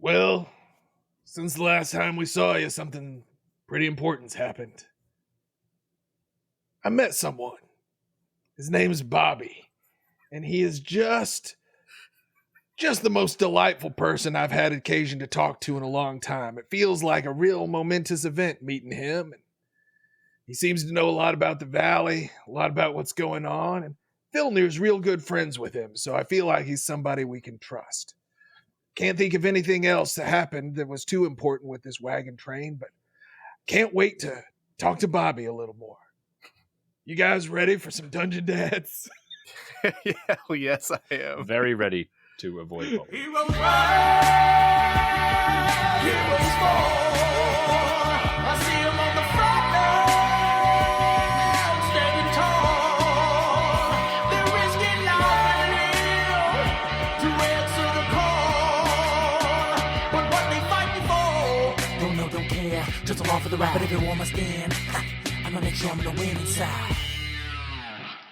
Well, since the last time we saw you, something pretty important's happened. I met someone. His name's Bobby, and he is just the most delightful person I've had occasion to talk to in a long time. It feels like a real momentous event meeting him. And he seems to know a lot about the valley, a lot about what's going on, and Filnyr's real good friends with him, so I feel like he's somebody we can trust. Can't think of anything else that happened that was too important with this wagon train, but can't wait to talk to Bobby a little more. You guys ready for some Dungeon Dads? Hell yes, I am. Very ready to avoid bullying. Heroes rise, heroes fall. I see 'em on the front line, standing tall. They're risking life and limb to answer the call. But what they fighting for? Don't know, don't care. Just along for the ride, but everyone must stand. I'm gonna make sure I'm gonna win inside.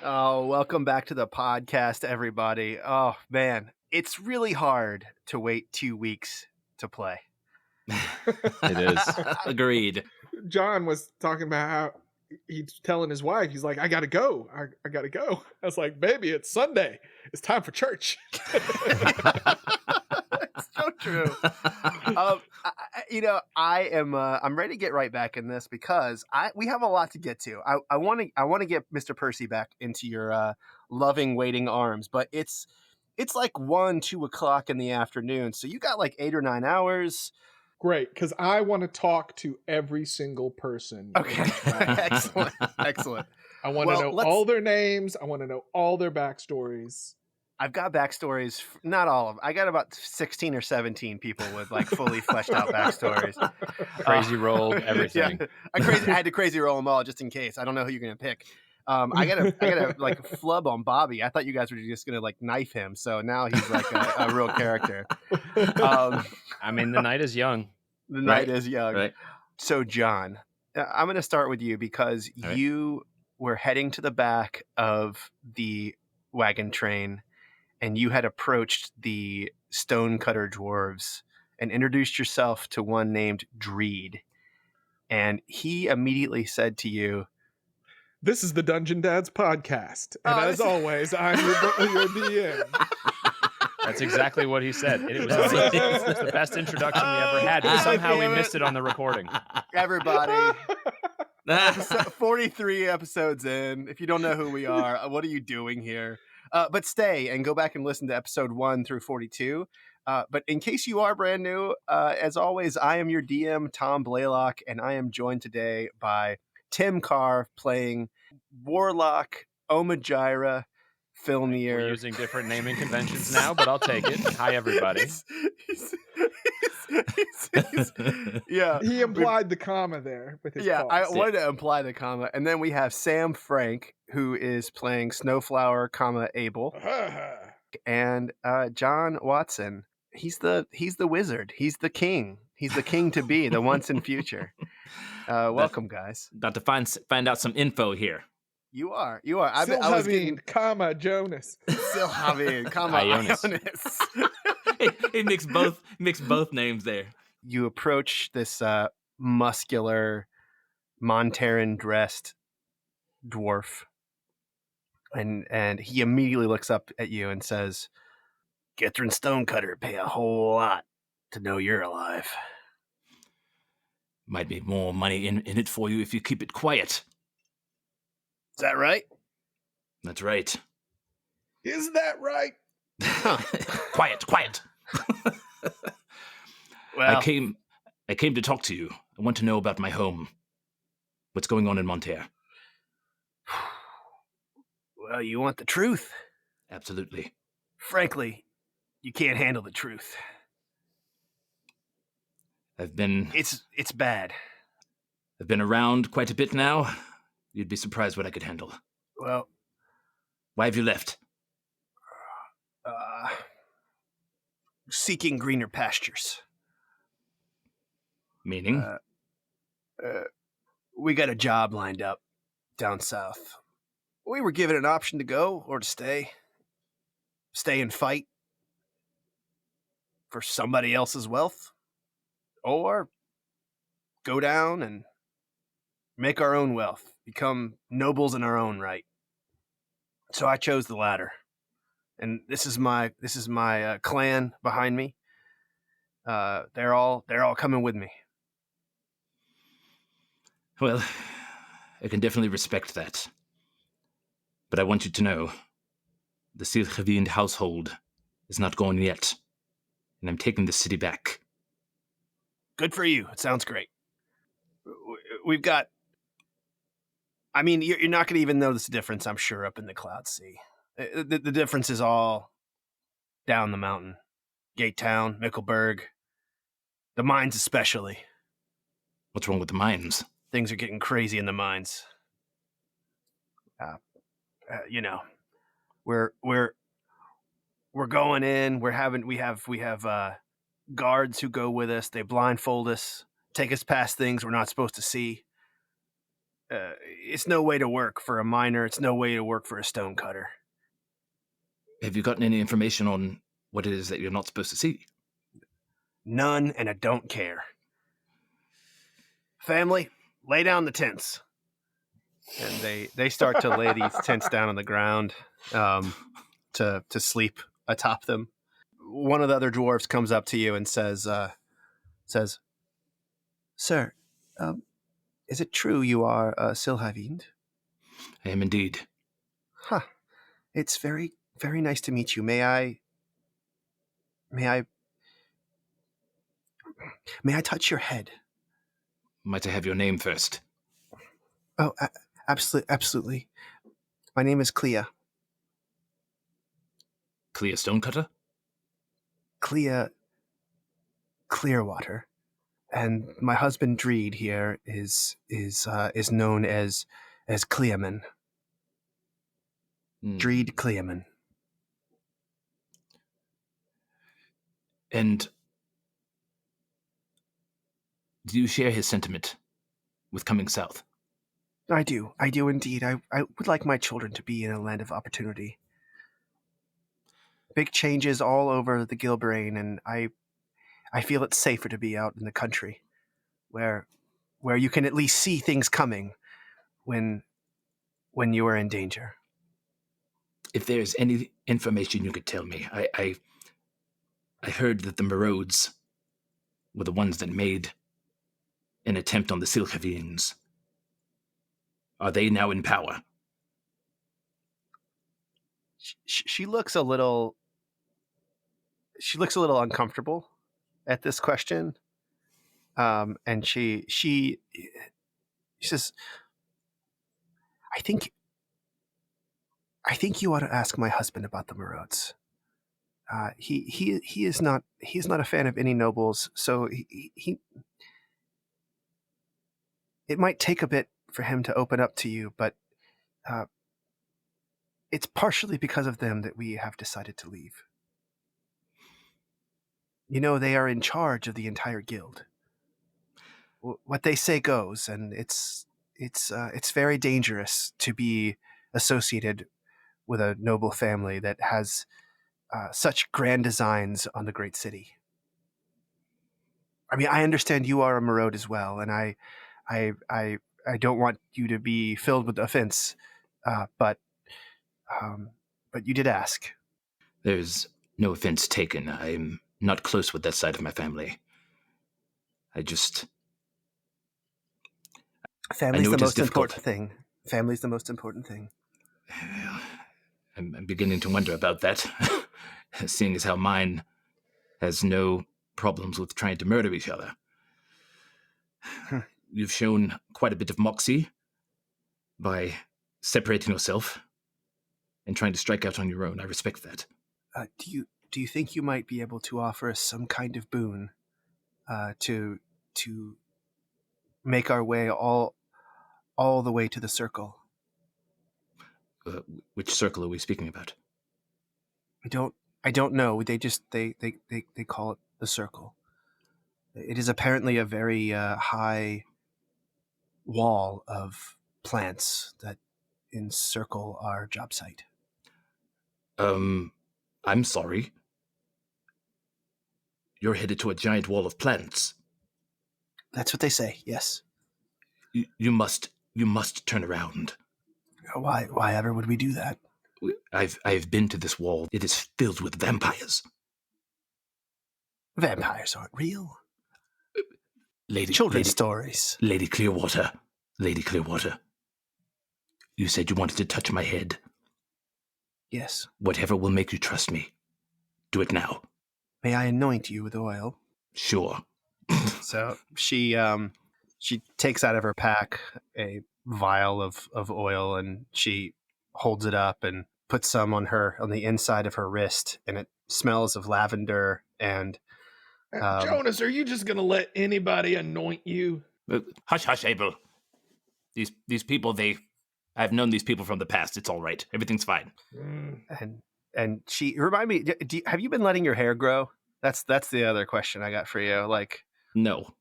Oh, welcome back to the podcast, everybody. Oh, man. It's really hard to wait 2 weeks to play. It is. Agreed. John was talking about how he's telling his wife, he's like, I gotta go. I gotta go. I was like, baby, it's Sunday. It's time for church. It's so true. I'm ready to get right back in this because we have a lot to get to. I want to get Mr. Percy back into your loving waiting arms, but it's like 1-2 o'clock in the afternoon, so you got like 8 or 9 hours. Great, because I want to talk to every single person. Okay, excellent. I want to know all their names. I want to know all their backstories. I've got backstories, not all of them. I got about 16 or 17 people with like fully fleshed out backstories. Crazy roll, everything. Yeah, I had to crazy roll them all just in case. I don't know who you're gonna pick. I gotta like flub on Bobby. I thought you guys were just gonna like knife him. So now he's like a real character. I mean, the night is young. The night is young. Right. So John, I'm gonna start with you because you were heading to the back of the wagon train. And you had approached the stonecutter dwarves and introduced yourself to one named Dreed. And he immediately said to you, This is the Dungeon Dads podcast. And as always, I'm your DM. That's exactly what he said. It was the best introduction we ever had. But somehow we missed it on the recording. everybody, 43 episodes in. If you don't know who we are, what are you doing here? But stay and go back and listen to episode 1 through 42. But in case you are brand new, as always, I am your DM, Tom Blaylock, and I am joined today by Tim Carr playing Warlock Omajira Filnyr. We're using different naming conventions now, but I'll take it. Hi, everybody. Yeah, He implied the comma there with his pause. I wanted to imply the comma. And then we have Sam Frank, who is playing Snowflower, Abel. And John Watson, he's the wizard. He's the king. He's the king to be, the once and future. Welcome, guys. About to find out some info here. You are. Silhavine, Jonas. Silhavine, Ionas. It mixed both names there. You approach this muscular, Monterre dressed dwarf, and he immediately looks up at you and says, "Gethrin Stonecutter pay a whole lot to know you're alive. Might be more money in it for you if you keep it quiet." Is that right? That's right. Is that right? Quiet. Well, I came to talk to you. I want to know about my home. What's going on in Monterre? Well, you want the truth? Absolutely. Frankly, you can't handle the truth. It's bad. I've been around quite a bit now. You'd be surprised what I could handle. Well, why have you left? Seeking greener pastures. Meaning? We got a job lined up down south. We were given an option to go or to stay. Stay and fight. for somebody else's wealth, or go down and make our own wealth, become nobles in our own right. So I chose the latter, and this is my clan behind me. They're all coming with me. Well, I can definitely respect that. But I want you to know, the Silchavind household is not gone yet, and I'm taking the city back. Good for you. It sounds great. We've got. I mean, you're not going to even notice the difference, I'm sure, up in the Cloud Sea. The difference is all down the mountain. Gate Town, Mickelberg, the mines especially. What's wrong with the mines? Things are getting crazy in the mines. We're going in. We have guards who go with us. They blindfold us, take us past things we're not supposed to see. It's no way to work for a miner. It's no way to work for a stonecutter. Have you gotten any information on what it is that you're not supposed to see? None, and I don't care. Family, lay down the tents. And they start to lay these tents down on the ground to sleep atop them. One of the other dwarves comes up to you and says, "Sir, is it true you are Silhavind?" I am indeed. Huh. It's very, very nice to meet you. May I touch your head? Might I have your name first? Oh, absolutely. My name is Clea. Clea Stonecutter? Clea Clearwater. And my husband Dreed here is known as Cleaman. Dreed Cleaman. And do you share his sentiment with coming south? I do indeed. I would like my children to be in a land of opportunity. Big changes all over the Gilbrain, and I feel it's safer to be out in the country, where you can at least see things coming when you are in danger. If there's any information you could tell me, I heard that the Marauds were the ones that made an attempt on the Silchavians. Are they now in power? She looks a little uncomfortable at this question, and she says, I think you ought to ask my husband about the Marauds. He is not a fan of any nobles, so he it might take a bit for him to open up to you, but it's partially because of them that we have decided to leave. You know, they are in charge of the entire guild. What they say goes, and it's very dangerous to be associated with a noble family that has such grand designs on the great city. I mean, I understand you are a Maraud as well, and I don't want you to be filled with offense, but you did ask. There's no offense taken. I'm not close with that side of my family. Family's the most important thing. Family's the most important thing. I'm beginning to wonder about that, seeing as how mine has no problems with trying to murder each other. You've shown quite a bit of moxie by separating yourself and trying to strike out on your own. I respect that. Do you think you might be able to offer us some kind of boon to make our way all the way to the circle? Which circle are we speaking about? I don't know. They call it the circle. It is apparently a very high wall of plants that encircle our job site. I'm sorry. You're headed to a giant wall of plants. That's what they say, yes. You must turn around. Why ever would we do that? I've been to this wall. It is filled with vampires. Vampires aren't real. Lady Children's stories. Lady Clearwater. Lady Clearwater. You said you wanted to touch my head. Yes. Whatever will make you trust me. Do it now. May I anoint you with oil? Sure. So she takes out of her pack a vial of oil, and she holds it up and puts some on the inside of her wrist, and it smells of lavender and Jonas, are you just going to let anybody anoint you? Hush, Abel. These people, I've known these people from the past. It's all right. Everything's fine. and she remind me. Have you been letting your hair grow? That's the other question I got for you. Like, No.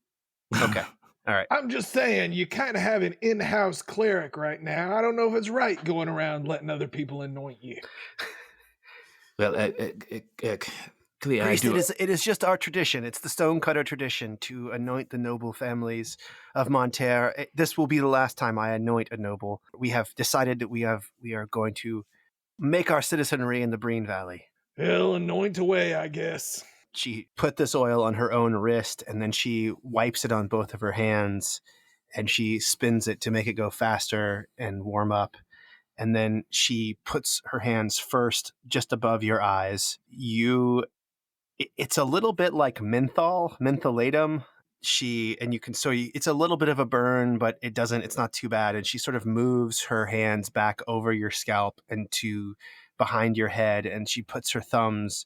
okay, all right. I'm just saying, you kind of have an in-house cleric right now. I don't know if it's right going around letting other people anoint you. Well, Clea, I Priest, do. it is just our tradition. It's the stonecutter tradition to anoint the noble families of Monterre. This will be the last time I anoint a noble. We have decided that we are going to make our citizenry in the Breen Valley. Well, anoint away, I guess. She put this oil on her own wrist, and then she wipes it on both of her hands, and she spins it to make it go faster and warm up. And then she puts her hands first just above your eyes. It's a little bit like mentholatum. It's a little bit of a burn, but it's not too bad. And she sort of moves her hands back over your scalp and to behind your head, and she puts her thumbs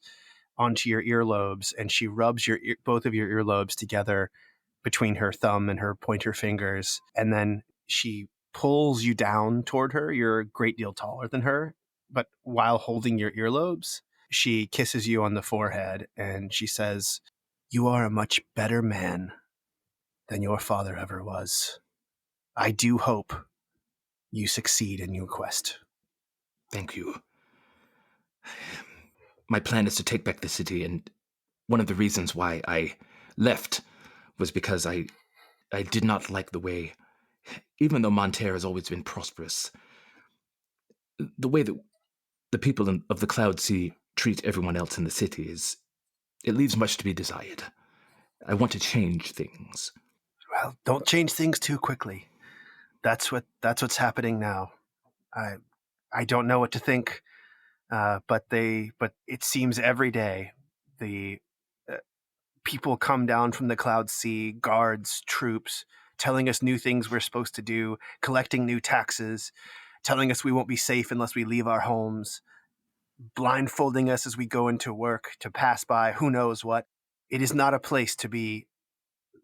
onto your earlobes, and she rubs both of your earlobes together between her thumb and her pointer fingers. And then she pulls you down toward her. You're a great deal taller than her, but while holding your earlobes, she kisses you on the forehead, and she says, "You are a much better man than your father ever was. I do hope you succeed in your quest." Thank you. My plan is to take back the city, and one of the reasons why I left was because I did not like the way, even though Monterre has always been prosperous, the way that the people of the Cloud Sea treat everyone else in the city it leaves much to be desired. I want to change things. Well, don't change things too quickly. That's what's happening now. I don't know what to think, but it seems every day the people come down from the Cloud Sea, guards, troops, telling us new things we're supposed to do, collecting new taxes, telling us we won't be safe unless we leave our homes, blindfolding us as we go into work to pass by who knows what. It is not a place to be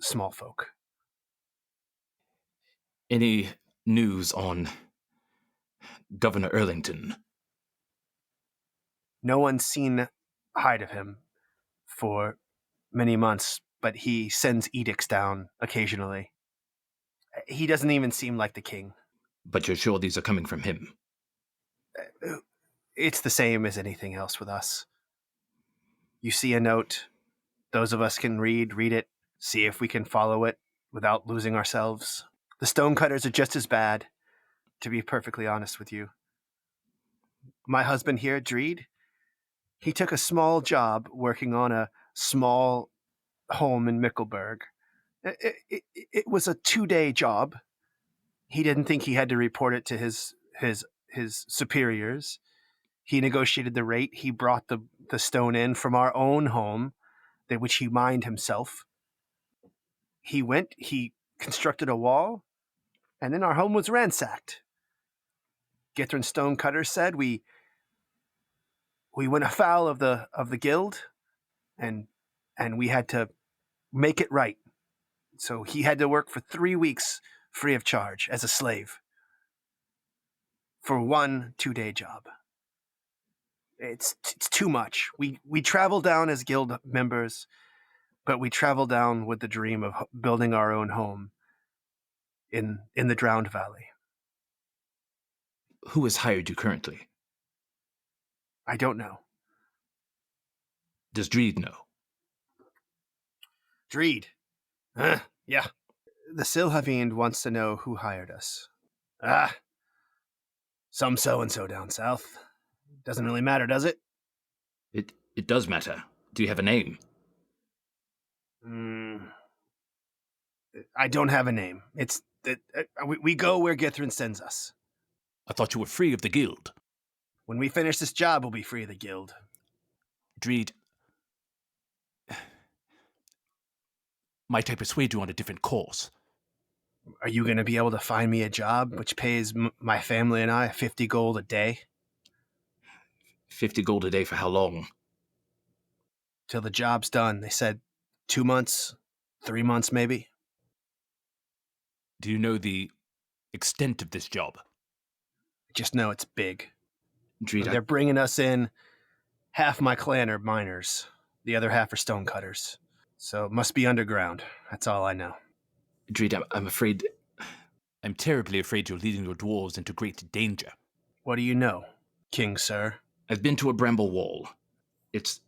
small folk. Any news on Governor Erlington? No one's seen hide of him for many months, but he sends edicts down occasionally. He doesn't even seem like the king. But you're sure these are coming from him? It's the same as anything else with us. You see a note, those of us can read it, see if we can follow it without losing ourselves. The stonecutters are just as bad, to be perfectly honest with you. My husband here, Dreed, he took a small job working on a small home in Mickelberg. It was a 2-day job. He didn't think he had to report it to his superiors. He negotiated the rate. He brought the stone in from our own home, which he mined himself. He constructed a wall, and then our home was ransacked. Githrin Stonecutter said we went afoul of the guild, and we had to make it right. So he had to work for 3 weeks free of charge as a slave for one 2-day job. It's too much. We travel down as guild members, but we travel down with the dream of building our own home in the Drowned Valley. Who has hired you currently? I don't know. Does Dreed know? Dreed. Yeah. The Silhavind wants to know who hired us. Some so-and-so down south. Doesn't really matter, does it? It does matter. Do you have a name? I don't have a name. It's we go where Githrin sends us. I thought you were free of the guild. When we finish this job, we'll be free of the guild. Dreed, might I persuade you on a different course? Are you going to be able to find me a job which pays my family and I 50 gold a day? 50 gold a day for how long? Till the job's done. They said 2 months, 3 months maybe. Do you know the extent of this job? Just know it's big. Dreed, They're bringing us in. Half my clan are miners. The other half are stonecutters. So it must be underground. That's all I know. Dreed, I'm afraid... I'm terribly afraid you're leading your dwarves into great danger. What do you know, King Sir? I've been to a bramble wall. It's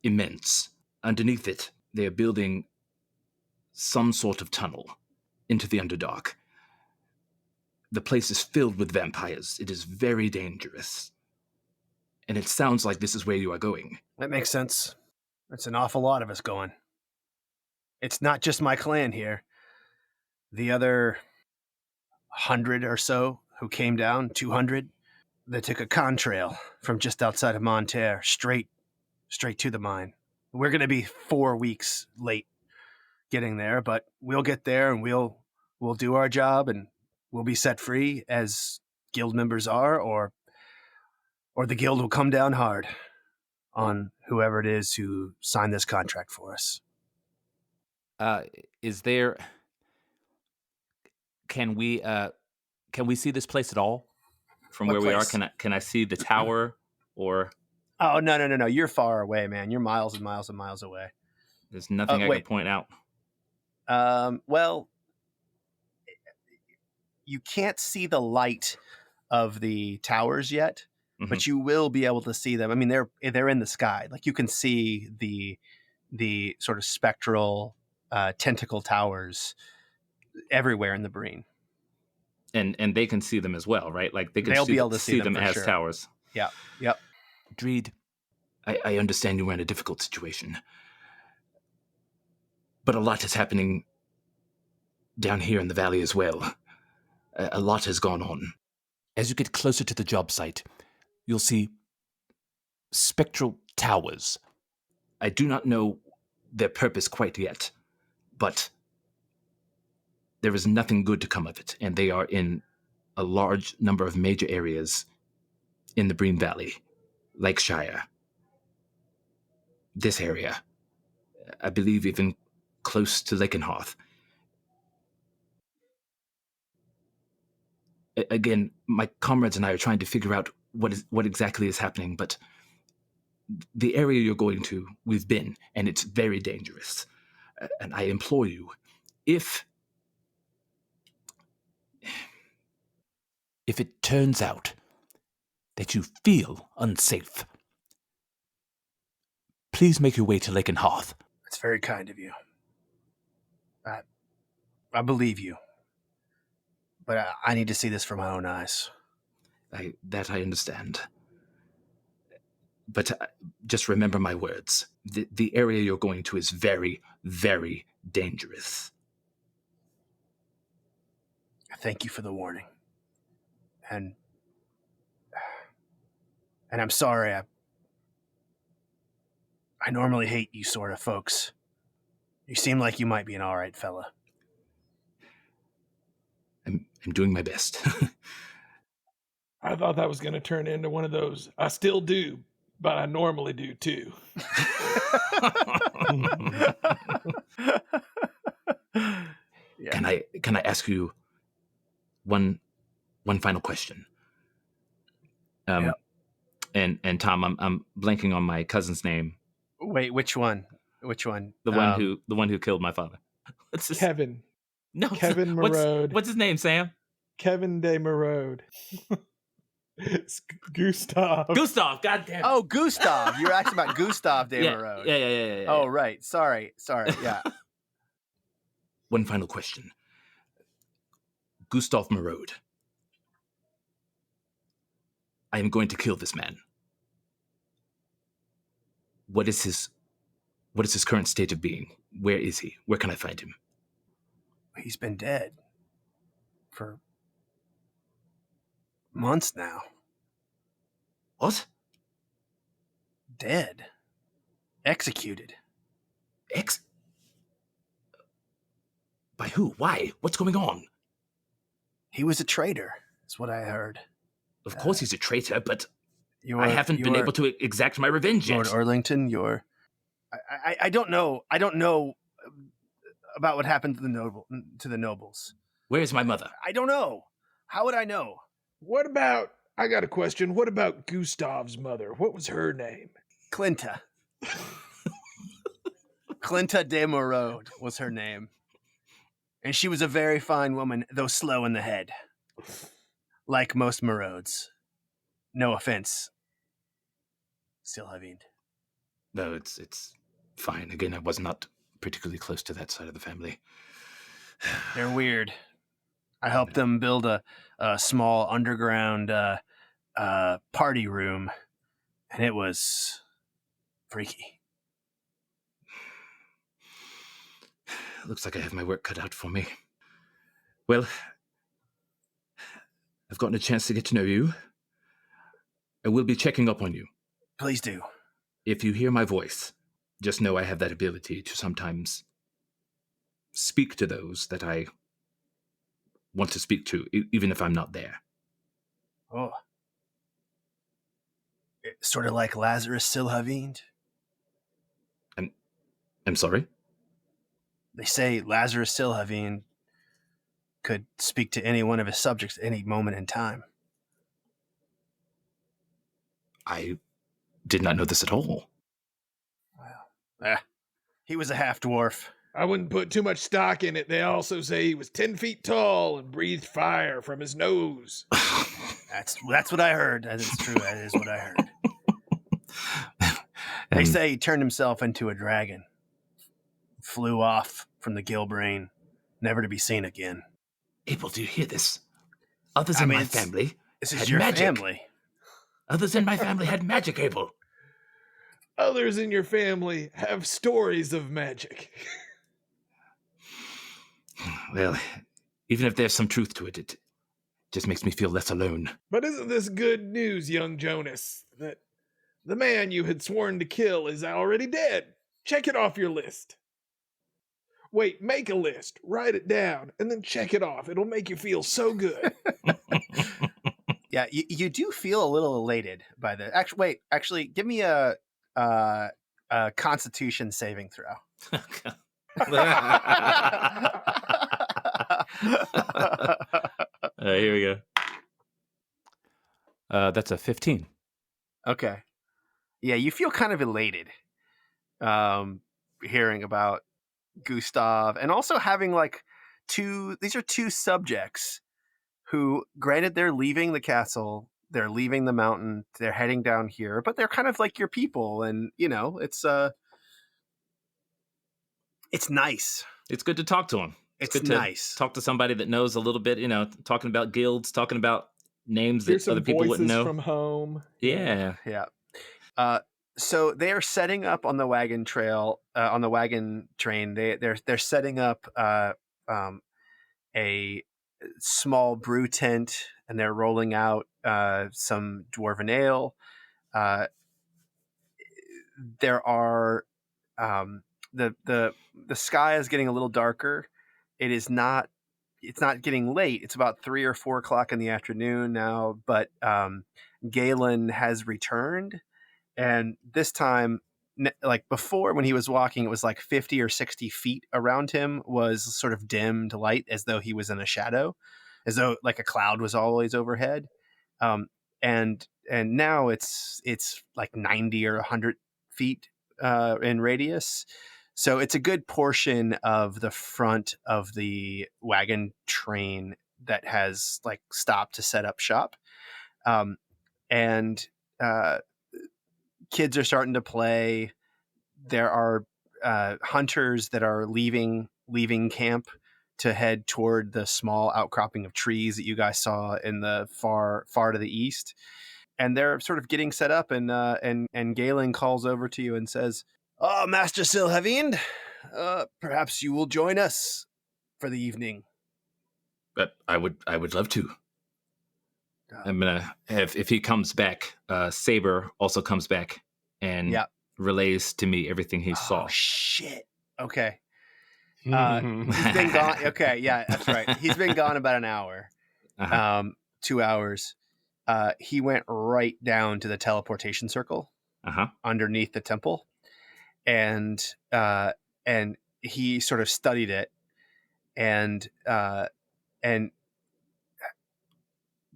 immense. Underneath it, they are building some sort of tunnel into the Underdark. The place is filled with vampires. It is very dangerous. And it sounds like this is where you are going. That makes sense. That's an awful lot of us going. It's not just my clan here. The other 100 or so who came down, 200, they took a contrail from just outside of Monterre, straight to the mine. We're going to be 4 weeks late getting there, but we'll get there and we'll do our job and we'll be set free as guild members are, or the guild will come down hard on whoever it is who signed this contract for us. Is there... Can we see this place at all from What where place? we are? Can I see the tower or... Oh, no. You're far away, man. You're miles and miles and miles away. There's nothing I wait. can point out. Well, you can't see the light of the towers yet, but you will be able to see them. I mean, they're in the sky. Like, you can see the sort of spectral tentacle towers everywhere in the Breen. And they can see them as well, right? Like They'll be able to see them for as sure. towers. Yeah. Yep. Dreed, I understand you are in a difficult situation. But a lot is happening down here in the valley as well. A lot has gone on. As you get closer to the job site, you'll see Spectral Towers. I do not know their purpose quite yet, but there is nothing good to come of it, and they are in a large number of major areas in the Breen Valley, Lakeshire. This area, I believe even close to Lakenhearth. Again, my comrades and I are trying to figure out what exactly is happening, but the area you're going to, we've been, and it's very dangerous. And I implore you, if it turns out that you feel unsafe, please make your way to Lakenhearth. That's very kind of you. I believe you. But I need to see this for my own eyes. I understand. But just remember my words. The area you're going to is very, very dangerous. Thank you for the warning. And I'm sorry. I normally hate you sort of folks. You seem like you might be an all right fella. I'm doing my best. I thought that was going to turn into one of those. I still do, but I normally do too. Yeah. Can I ask you one final question? Yeah. And Tom, I'm blanking on my cousin's name. Wait, which one? The one who killed my father. What's his... Kevin. No, Kevin Marode. What's his name, Sam? Kevin de Marode. It's Gustav. Gustav, goddamn. Oh, Gustav. You're asking about Gustav de yeah, Marode. yeah. Oh, right. Sorry. Yeah. one final question. Gustav Marode. I am going to kill this man. What is his current state of being? Where is he? Where can I find him? He's been dead for months now. What? Dead. Executed. By who? Why? What's going on? He was a traitor, is what I heard. Of course he's a traitor, but You're, I haven't been able to exact my revenge Lord yet. Arlington, you're... I don't know. I don't know about what happened to the nobles. Where's my mother? I don't know. How would I know? What about, I got a question. What about Gustav's mother? What was her name? Clinta. Clinta de Morode was her name. And she was a very fine woman, though slow in the head. Like most Morodes. No offense. Silhavind. No, it's fine. Again, I was not particularly close to that side of the family. They're weird. I helped them build a small underground party room, and it was freaky. Looks like I have my work cut out for me. Well, I've gotten a chance to get to know you. I will be checking up on you. Please do. If you hear my voice, just know I have that ability to sometimes speak to those that I want to speak to, even if I'm not there. Oh. It's sort of like Lazarus Silhavind. I'm sorry? They say Lazarus Silhavind could speak to any one of his subjects at any moment in time. I did not know this at all. Well, he was a half-dwarf. I wouldn't put too much stock in it. They also say he was 10 feet tall and breathed fire from his nose. That's what I heard. That is true. That is what I heard. They say he turned himself into a dragon. Flew off from the Gilbrain, never to be seen again. Abel, do you hear this? Others in my family This had is your magic. family. Others in my family had magic, Abel. Others in your family have stories of magic. Well, even if there's some truth to it, it just makes me feel less alone. But isn't this good news, young Jonas? That the man you had sworn to kill is already dead. Check it off your list. Wait, make a list, write it down, and then check it off. It'll make you feel so good. Yeah, you do feel a little elated by the. Actually, give me a Constitution saving throw. Here we go. That's a 15. Okay. Yeah, you feel kind of elated hearing about Gustav, and also having these are two subjects who, granted, they're leaving the castle, they're leaving the mountain, they're heading down here, but they're kind of like your people, and it's nice. It's good to talk to them. It's good nice. to talk to somebody that knows a little bit, talking about guilds, talking about names Here's that some other people voices wouldn't know. from home. Yeah. Yeah. So they are setting up on the wagon trail, on the wagon train. They're setting up a small brew tent, and they're rolling out some dwarven ale. There are the sky is getting a little darker. It's not getting late. It's about 3 or 4 o'clock in the afternoon now, but Galen has returned. And this time, like before, when he was walking, it was like 50 or 60 feet around him was sort of dimmed light, as though he was in a shadow, as though like a cloud was always overhead. And now it's like 90 or 100 feet in radius. So it's a good portion of the front of the wagon train that has like stopped to set up shop. And kids are starting to play. There are hunters that are leaving leaving camp to head toward the small outcropping of trees that you guys saw in the far to the east. And they're sort of getting set up, and Galen calls over to you and says, "Oh, Master Silhavind, perhaps you will join us for the evening." But I would love to. I'm gonna if he comes back, Saber also comes back and relays to me everything he saw. Oh shit. Okay. He's been gone. Okay, yeah, that's right. He's been gone about an hour. 2 hours. He went right down to the teleportation circle underneath the temple, and he sort of studied it, and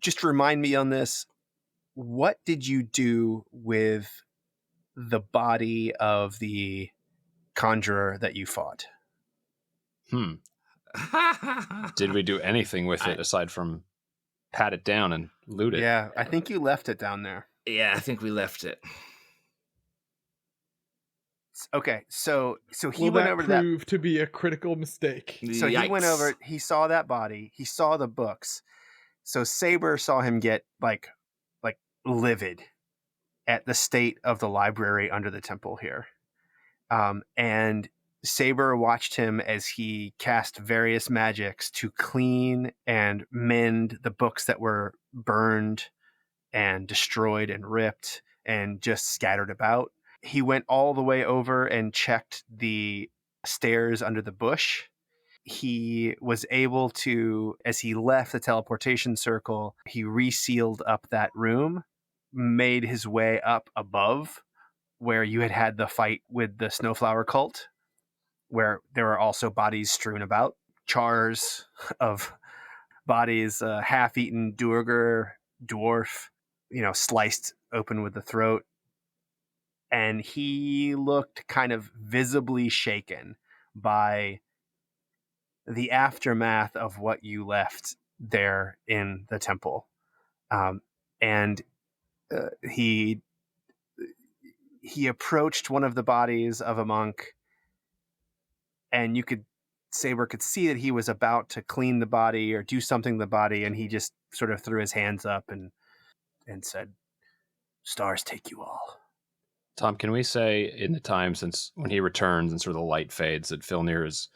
just remind me on this. What did you do with the body of the conjurer that you fought? Did we do anything with it aside from pat it down and loot it? Yeah, I think you left it down there. Yeah, I think we left it. Okay, so he Will went that over to that. prove to be a critical mistake? So he went over. He saw that body. He saw the books. So Saber saw him get like livid at the state of the library under the temple here, and Saber watched him as he cast various magics to clean and mend the books that were burned and destroyed and ripped and just scattered about. He went all the way over and checked the stairs under the bush. He was able to, as he left the teleportation circle, he resealed up that room, made his way up above where you had the fight with the Snowflower cult, where there were also bodies strewn about, chars of bodies, half-eaten Duergar, dwarf, sliced open with the throat. And he looked kind of visibly shaken by the aftermath of what you left there in the temple. He approached one of the bodies of a monk, and Saber could see that he was about to clean the body or do something to the body, and he just sort of threw his hands up and said, "Stars take you all." Tom, can we say in the time since when he returns and sort of the light fades that Filnyr has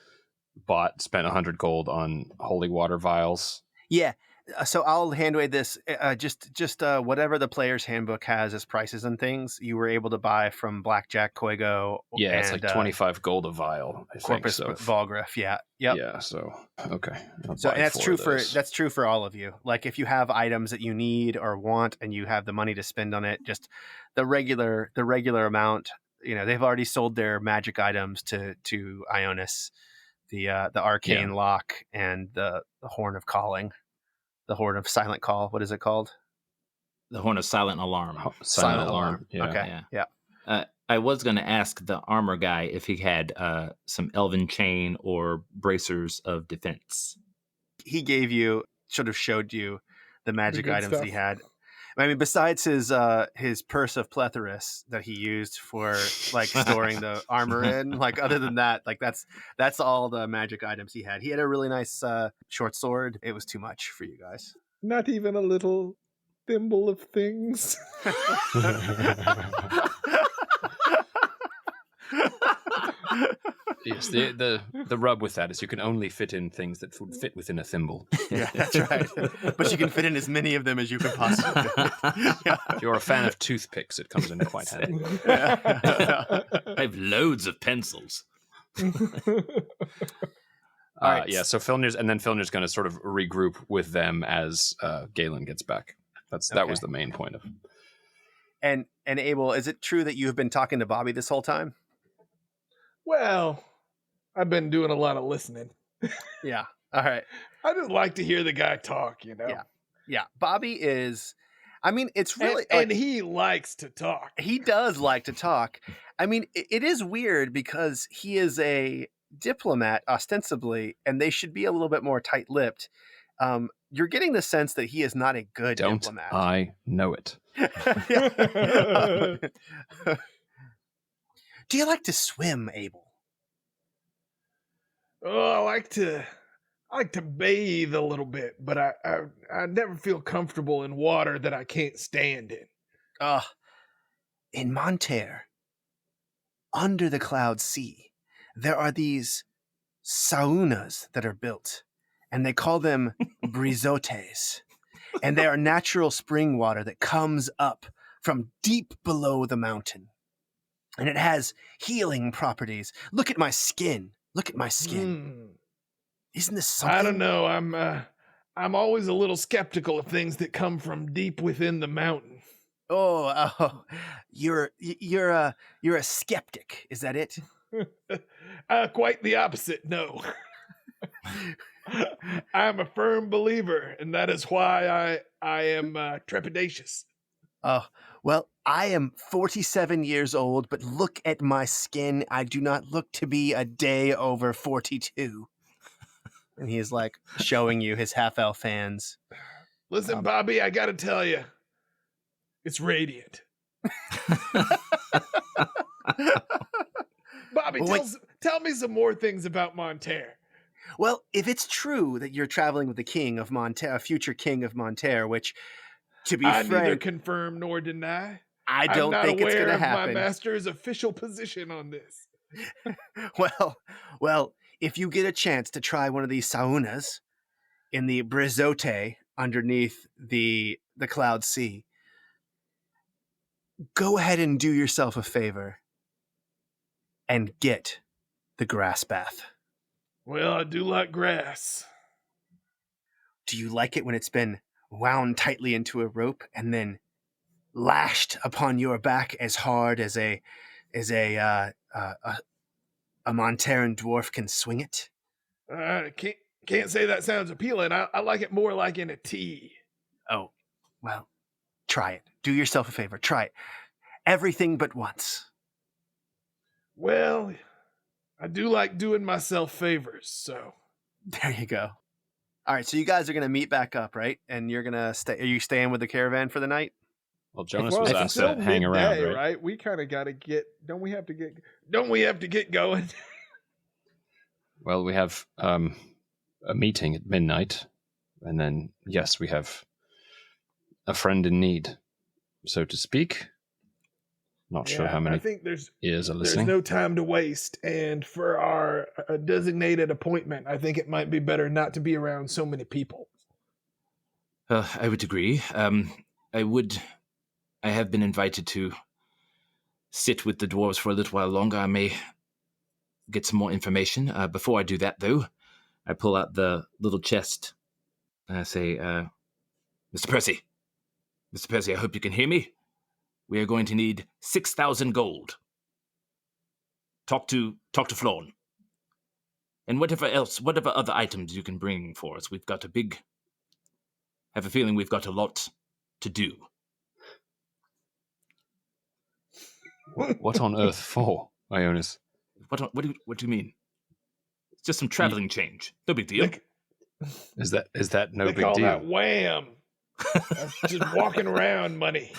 spent 100 gold on holy water vials? Yeah. So I'll handwave this. Just whatever the player's handbook has as prices and things, you were able to buy from Blackjack, Koigo. Yeah, it's like 25 gold a vial, I Corpus think. Volgriff, yeah. Yep. Yeah, so, okay. So and that's true for all of you. Like if you have items that you need or want and you have the money to spend on it, just the regular amount, they've already sold their magic items to Ionas, the arcane lock and the horn of calling. The Horn of Silent Call. What is it called? The Horn of Silent Alarm. Silent Alarm. Yeah. Okay. Yeah. I was going to ask the armor guy if he had some elven chain or bracers of defense. He showed you the magic items stuff. that he had. I mean, besides his purse of plethorus that he used for storing the armor in, other than that, that's all the magic items he had. He had a really nice short sword. It was too much for you guys. Not even a little thimble of things. Yes, the rub with that is you can only fit in things that would fit within a thimble. Yeah, that's right. But you can fit in as many of them as you can possibly fit. Yeah. If you're a fan of toothpicks, it comes in quite handy. I have loads of pencils. So Filnyr's going to sort of regroup with them as Galen gets back. That was the main point of it. And Abel, is it true that you have been talking to Bobby this whole time? Well, I've been doing a lot of listening. Yeah. All right. I just like to hear the guy talk, Yeah. Bobby is, it's really... And he likes to talk. He does like to talk. It is weird because he is a diplomat, ostensibly, and they should be a little bit more tight-lipped. You're getting the sense that he is not a good diplomat. I know it. Do you like to swim, Abel? Oh, I like to bathe a little bit, but I never feel comfortable in water that I can't stand in. Uh, in Monterre, under the cloud sea, there are these saunas that are built, and they call them brizotes. And they are natural spring water that comes up from deep below the mountain. And it has healing properties. Look at my skin. Look at my skin. Isn't this something? I don't know. I'm always a little skeptical of things that come from deep within the mountain. Oh, you're a skeptic. Is that it? Quite the opposite. No. I'm a firm believer, and that is why I am trepidatious. Oh, well, I am 47 years old, but look at my skin. I do not look to be a day over 42. And he is like showing you his half-elf hands. Listen, Bobby, I gotta tell you, it's radiant. Bobby, tell me some more things about Monterre. Well, if it's true that you're traveling with the king of Monterre, a future king of Monterre, which, to be I neither frank, confirm nor deny. I don't think it's going to happen. My master's official position on this. Well, if you get a chance to try one of these saunas in the brizote underneath the cloud sea, go ahead and do yourself a favor and get the grass bath. Well, I do like grass. Do you like it when it's been wound tightly into a rope and then lashed upon your back as hard as a Monterran dwarf can swing it? Can't say that sounds appealing. I like it more like in a tea. Oh, well, try it. Do yourself a favor. Try it. Everything but once. Well, I do like doing myself favors, so. There you go. All right, so you guys are going to meet back up, right? And you're going to stay. Are you staying with the caravan for the night? Well, Jonas was asked to hang around, right? We kind of got to get. Don't we have to get going? Well, we have a meeting at midnight, and then yes, we have a friend in need, so to speak. Not sure how many I think there's ears are listening. There's no time to waste, and for our designated appointment, I think it might be better not to be around so many people. I would agree. I have been invited to sit with the dwarves for a little while longer. I may get some more information. Before I do that, though, I pull out the little chest and I say, Mr. Percy, I hope you can hear me. We are going to need 6,000 gold. Talk to Flawn. And whatever other items you can bring for us. Have a feeling we've got a lot to do. What on earth for, Ionas? What do you mean? It's just some traveling change. No big deal. Is that no big deal? They call that deal? wham. That's just walking around money.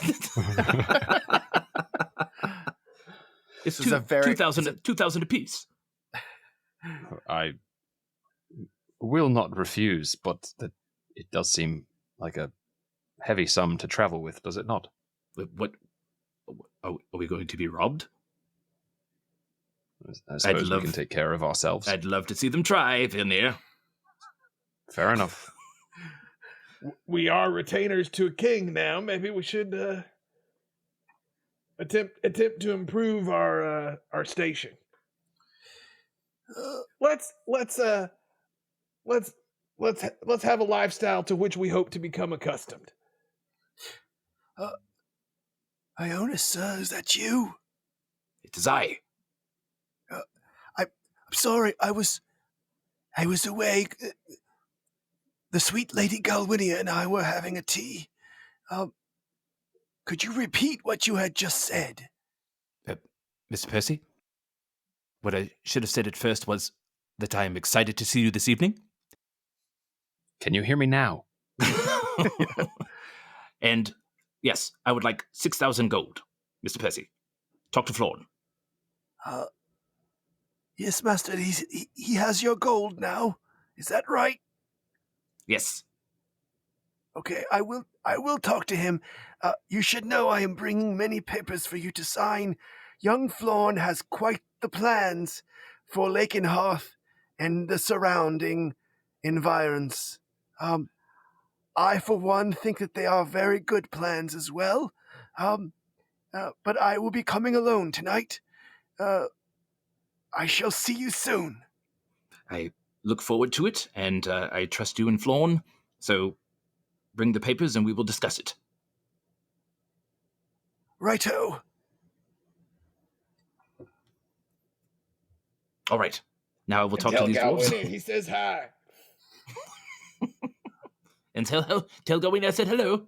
It's 2,000 apiece. I will not refuse, but it does seem like a heavy sum to travel with, does it not? What? Are we going to be robbed? I suppose we can take care of ourselves. I'd love to see them try, Filnyr. Fair enough. We are retainers to a king now. Maybe we should attempt to improve our station. Let's have a lifestyle to which we hope to become accustomed. Ionas, is that you? It is I. I'm sorry. I was away. The sweet Lady Galwinia and I were having a tea. Could you repeat what you had just said? Mr. Percy? What I should have said at first was that I am excited to see you this evening. Can you hear me now? And yes, I would like 6,000 gold, Mr. Percy. Talk to Flawn. Yes, master. He has your gold now. Is that right? Yes. Okay, I will talk to him. You should know I am bringing many papers for you to sign. Young Flawn has quite the plans for Lake and Hearth and the surrounding environs. I, for one, think that they are very good plans as well. But I will be coming alone tonight. I shall see you soon. I look forward to it, and I trust you and Flawn. So bring the papers and we will discuss it. Righto. All right. Now I will talk to Tell these Gawain dwarves. he says hi. And tell Gawain I said hello.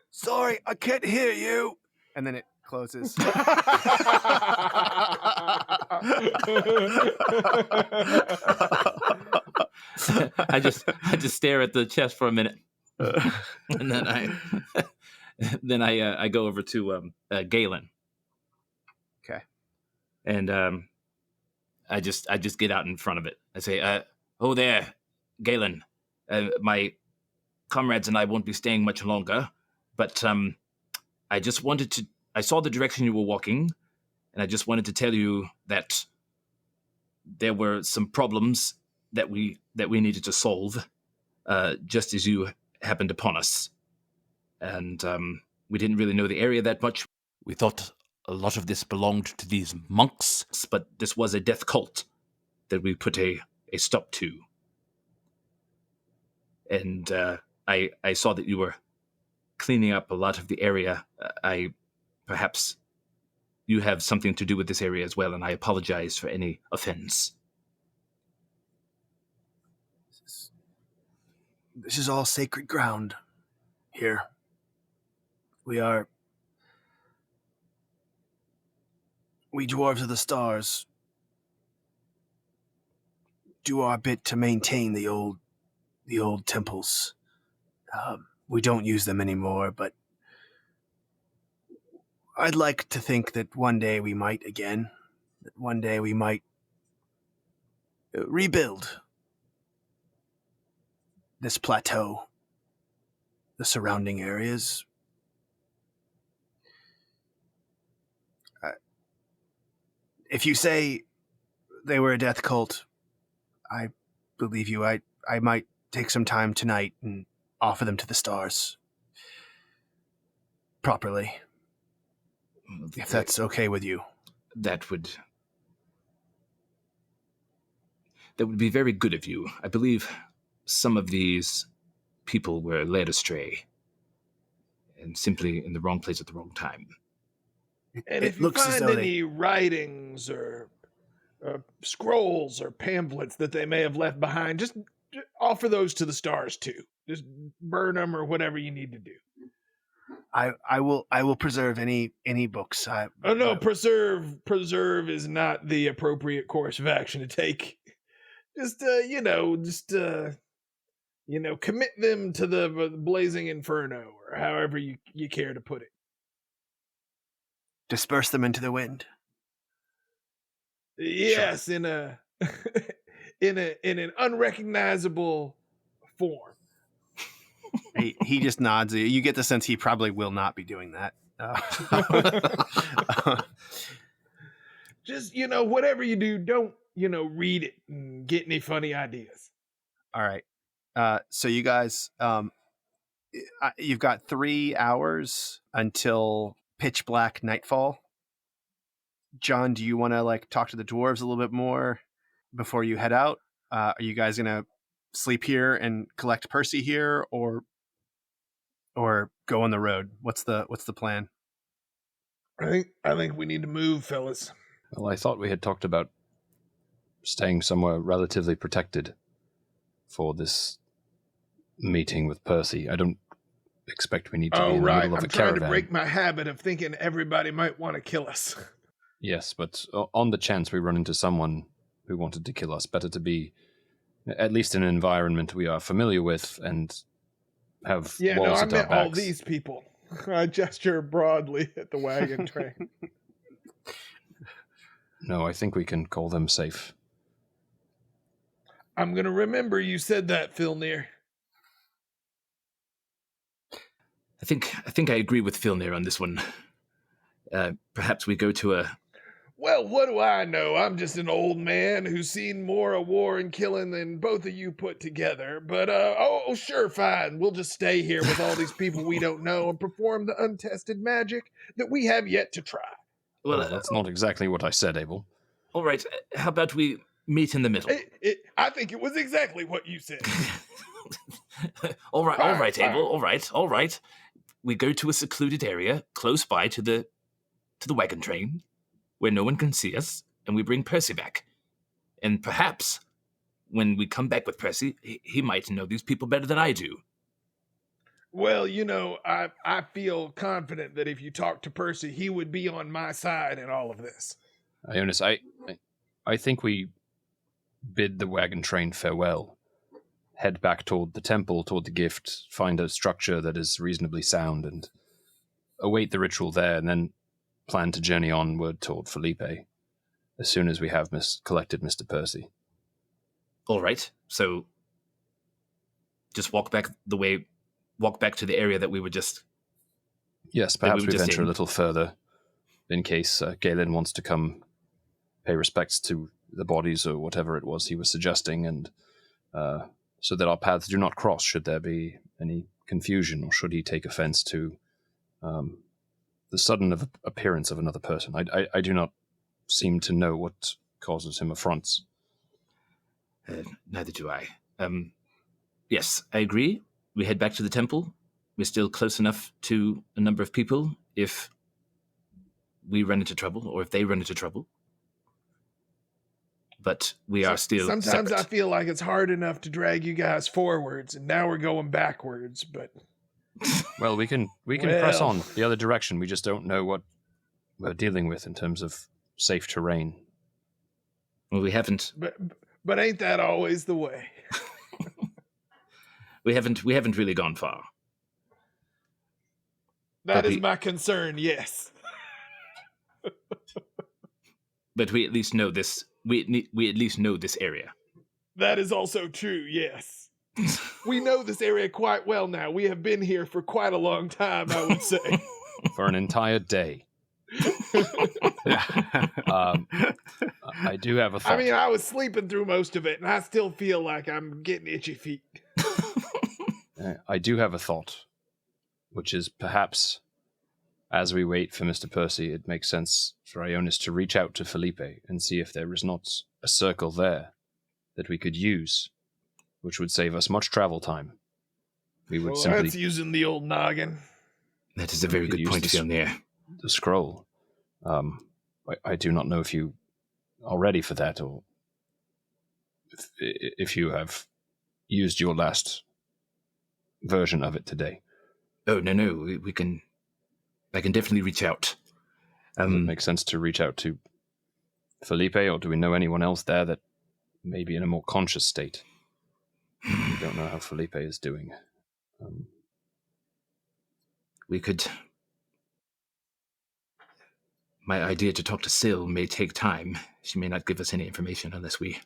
Sorry, I can't hear you. And then it closes. I just stare at the chest for a minute, and then I go over to Galen. Okay. And I just get out in front of it. I say, "Oh there, Galen. My comrades and I won't be staying much longer, but I just wanted to. I saw the direction you were walking, and I just wanted to tell you that there were some problems that we needed to solve, just as you happened upon us. And we didn't really know the area that much. We thought a lot of this belonged to these monks, but this was a death cult that we put a stop to. And I saw that you were cleaning up a lot of the area. Perhaps you have something to do with this area as well, and I apologize for any offense. This is all sacred ground here. We dwarves of the stars do our bit to maintain the old temples. We don't use them anymore, but I'd like to think that one day we might again. That one day we might rebuild this plateau, the surrounding areas. If you say they were a death cult, I believe you. I might take some time tonight and offer them to the stars properly, if that's okay with you. That would be very good of you. I believe some of these people were led astray and simply in the wrong place at the wrong time. And if you find any writings or scrolls or pamphlets that they may have left behind, just offer those to the stars too. Just burn them or whatever you need to do. I will preserve any books. No, preserve is not the appropriate course of action to take. Just commit them to the blazing inferno, or however you care to put it. Disperse them into the wind. Yes, sure. in an unrecognizable form. He just nods. You get the sense he probably will not be doing that. Just whatever you do, don't read it and get any funny ideas. All right. So you guys, you've got 3 hours until pitch black nightfall. John, do you want to talk to the dwarves a little bit more before you head out? Are you guys gonna sleep here and collect Percy here, or go on the road? What's the plan? I think we need to move, fellas. Well, I thought we had talked about staying somewhere relatively protected for this meeting with Percy. I don't expect we need to be in the middle of a caravan. I'm trying to break my habit of thinking everybody might want to kill us. Yes, but on the chance we run into someone who wanted to kill us, better to be at least in an environment we are familiar with and have walls at our backs. All these people. I gesture broadly at the wagon train. No, I think we can call them safe. I'm going to remember you said that, Filnyr. I think I agree with Filnyr on this one. Perhaps we go to a... Well, what do I know? I'm just an old man who's seen more of war and killing than both of you put together. But, sure, fine. We'll just stay here with all these people we don't know and perform the untested magic that we have yet to try. Well, That's not exactly what I said, Abel. all right. How about we meet in the middle? I think it was exactly what you said. All right, Fine. Abel. All right. We go to a secluded area close by to the wagon train, where no one can see us, and we bring Percy back. And perhaps, when we come back with Percy, he might know these people better than I do. Well, I feel confident that if you talk to Percy, he would be on my side in all of this. Ionas, I think we bid the wagon train farewell. Head back toward the temple, toward the gift, find a structure that is reasonably sound, and await the ritual there, and then plan to journey onward toward Felipe as soon as we have collected Mr. Percy. All right. So, just walk back to the area that we were just... Yes, perhaps we were we just venture in. a little further in case Galen wants to come pay respects to the bodies or whatever it was he was suggesting, and so that our paths do not cross should there be any confusion or should he take offense to the sudden appearance of another person. I do not seem to know what causes him affronts. Neither do I. Yes, I agree. We head back to the temple. We're still close enough to a number of people if we run into trouble or if they run into trouble. But we are still Sometimes separate. I feel like it's hard enough to drag you guys forwards, and now we're going backwards, but... Well, we can press on the other direction. We just don't know what we're dealing with in terms of safe terrain. Well, we haven't But ain't that always the way? we haven't really gone far. That is we- my concern, yes. But we at least know this. We at least know this area. That is also true, yes. We know this area quite well now. We have been here for quite a long time, I would say. For an entire day. I do have a thought. I mean, I was sleeping through most of it, and I still feel like I'm getting itchy feet. I do have a thought, which is perhaps as we wait for Mr. Percy, it makes sense for Ionas to reach out to Felipe and see if there is not a circle there that we could use, which would save us much travel time. We would Well, simply that's using the old noggin. That is a very could good use point, this- Filnyr. the scroll. I do not know if you are ready for that, or if you have used your last version of it today. Oh, no. We can... I can definitely reach out. Does it make sense to reach out to Felipe, or do we know anyone else there that may be in a more conscious state? We don't know how Felipe is doing. We could... My idea to talk to Syl may take time. She may not give us any information unless we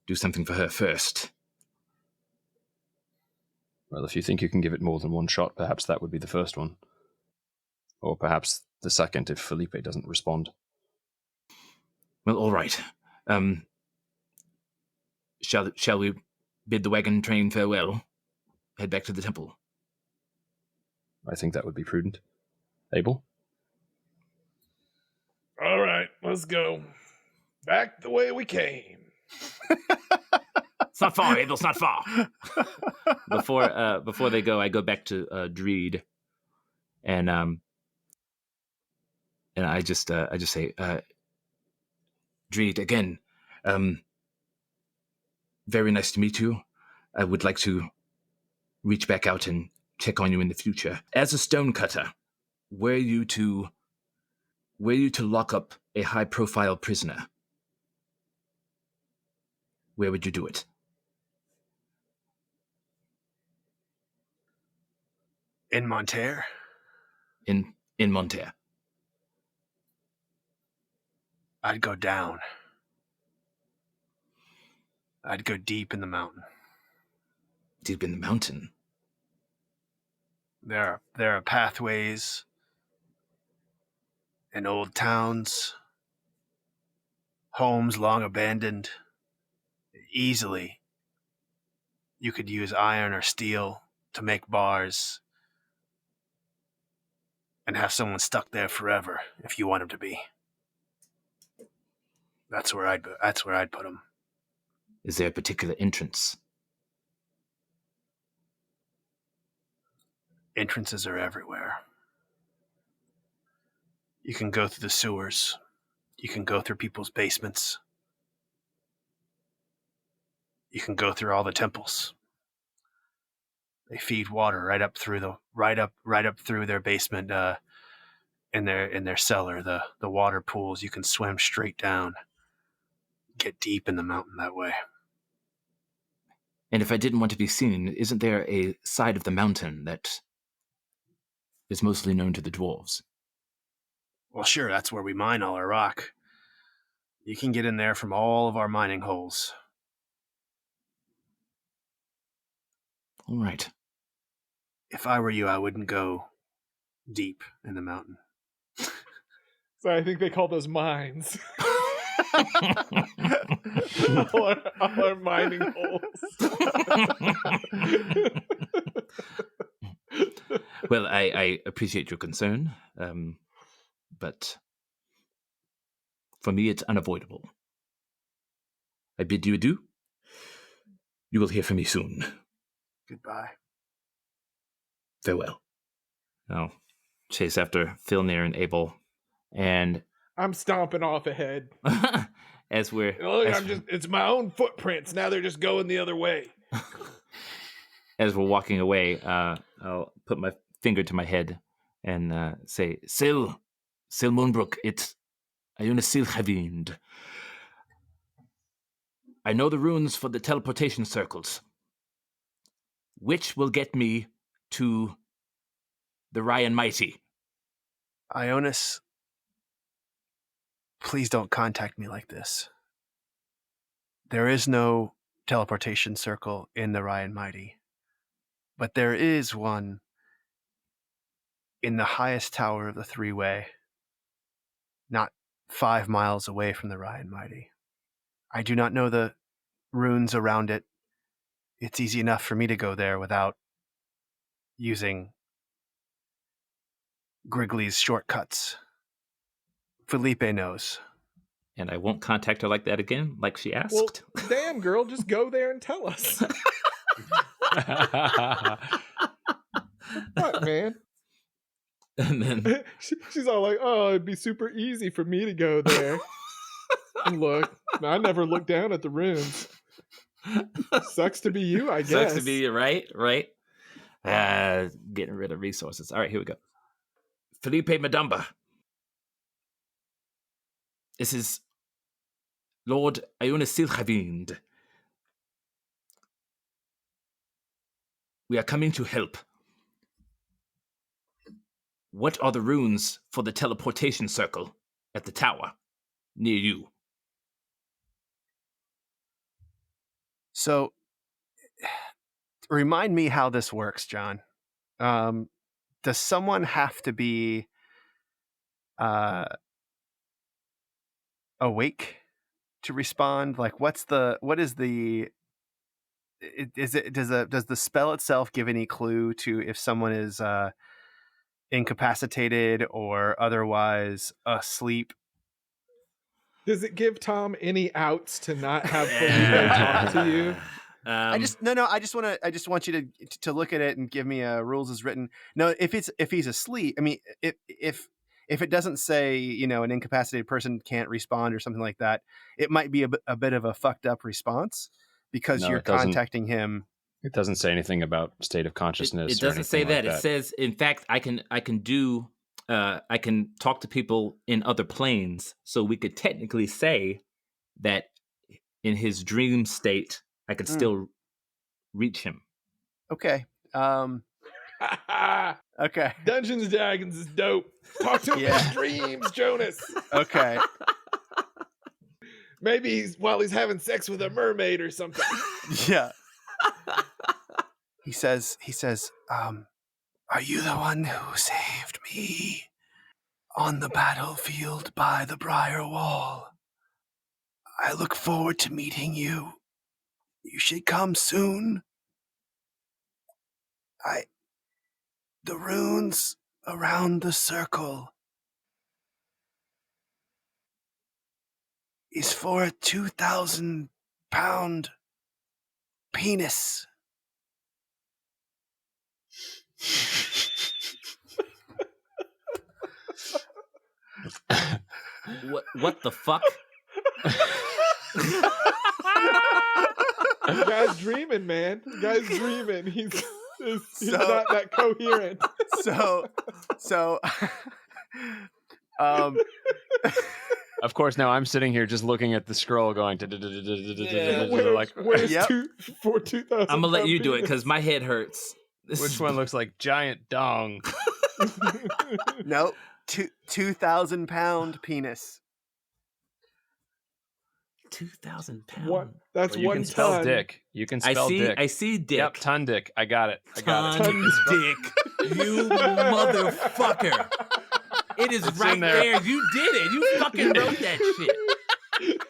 do something for her first. Well, if you think you can give it more than one shot, perhaps that would be the first one. Or perhaps the second if Felipe doesn't respond. Well, all right. Shall we bid the wagon train farewell? Head back to the temple. I think that would be prudent. Abel? All right, let's go. Back the way we came. It's not far, Abel. It's not far. Before they go, I go back to Dreed, and I just say, Dreed, again, very nice to meet you. I would like to reach back out and check on you in the future. As a stonecutter, were you to lock up a high-profile prisoner, where would you do it? In Monterre? In Monterre. I'd go down. I'd go deep in the mountain. Deep in the mountain. There are pathways and old towns, homes long abandoned. Easily, you could use iron or steel to make bars and have someone stuck there forever if you want him to be. That's where I'd put him. Is there a particular entrance? Entrances are everywhere. You can go through the sewers. You can go through people's basements. You can go through all the temples. They feed water right up through their basement, in their cellar. The water pools. You can swim straight down. Get deep in the mountain that way. And if I didn't want to be seen, isn't there a side of the mountain that is mostly known to the dwarves? Well, sure, that's where we mine all our rock. You can get in there from all of our mining holes. All right. If I were you, I wouldn't go deep in the mountain. So I think they call those mines. all our mining holes. Well, I appreciate your concern, but for me, it's unavoidable. I bid you adieu. You will hear from me soon. Goodbye. Farewell. I'll chase after Filnyr and Abel, and I'm stomping off ahead. as we're Look, as, it's my own footprints. Now they're just going the other way. as we're walking away, I'll put my finger to my head and say, Sil Moonbrook, it's Ionas Silhavind. I know the runes for the teleportation circles. Which will get me to the Ryan Mighty? Ionas, please don't contact me like this. There is no teleportation circle in the Ryan Mighty, but there is one in the highest tower of the three-way, not 5 miles away from the Ryan Mighty. I do not know the runes around it. It's easy enough for me to go there without using Griggly's shortcuts. Felipe knows. And I won't contact her like that again, like she asked. Well, damn, girl, just go there and tell us. What, man? And then She's all like, oh, it'd be super easy for me to go there. And look, I never looked down at the runes. Sucks to be you, I guess. sucks to be you, right? Getting rid of resources. All right, here we go. Felipe Madumba. This is Lord Ionas Silhavind. We are coming to help. What are the runes for the teleportation circle at the tower near you? So, remind me how this works, John. Does someone have to be awake to respond? Like, does the spell itself give any clue to if someone is incapacitated or otherwise asleep? Does it give Tom any outs to not have Felipe talk to you? I just want you to look at it and give me rules as written. No, if he's asleep, I mean, if it doesn't say, an incapacitated person can't respond or something like that, it might be a bit of a fucked up response because you're contacting him. It doesn't say anything about state of consciousness. It doesn't say that. Like It says, in fact, I can talk to people in other planes, so we could technically say that in his dream state, I could still reach him. Okay. Okay. Dungeons and Dragons is dope. Talk to him in his dreams, Jonas. Okay. Maybe while he's having sex with a mermaid or something. Yeah. He says, are you the one who saved me on the battlefield by the Briar Wall? I look forward to meeting you. You should come soon. The runes around the circle is for a 2,000-pound penis. What the fuck? Guy's dreaming, man. Guy's dreaming. He's So- not that coherent. So, Of course, now I'm sitting here just looking at the scroll going to like, Where's Yep. for 2,000? I'm gonna let you do it because my head hurts. which one looks like giant dong? no, 2,000-pound penis. 2,000 pounds. What? That's Well, you one can spell ton. dick. You can spell dick. I see dick. Yep, ton dick. I got it. I got it. Ton dick. You motherfucker. It is It's right in there. there. You did it. You fucking wrote that shit.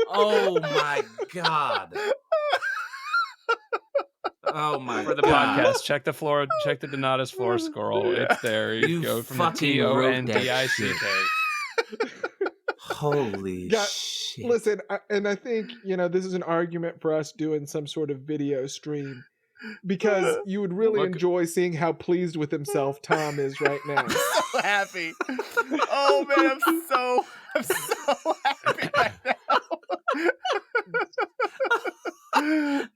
Oh my god. Oh my For the god. podcast, check the Donatus floor scroll. It's there. You go from fucking the wrote that TONDICK. Holy Got- shit. Listen, I think, this is an argument for us doing some sort of video stream because you would really Look- enjoy seeing how pleased with himself Tom is right now. So happy. Oh man, I'm so happy right now.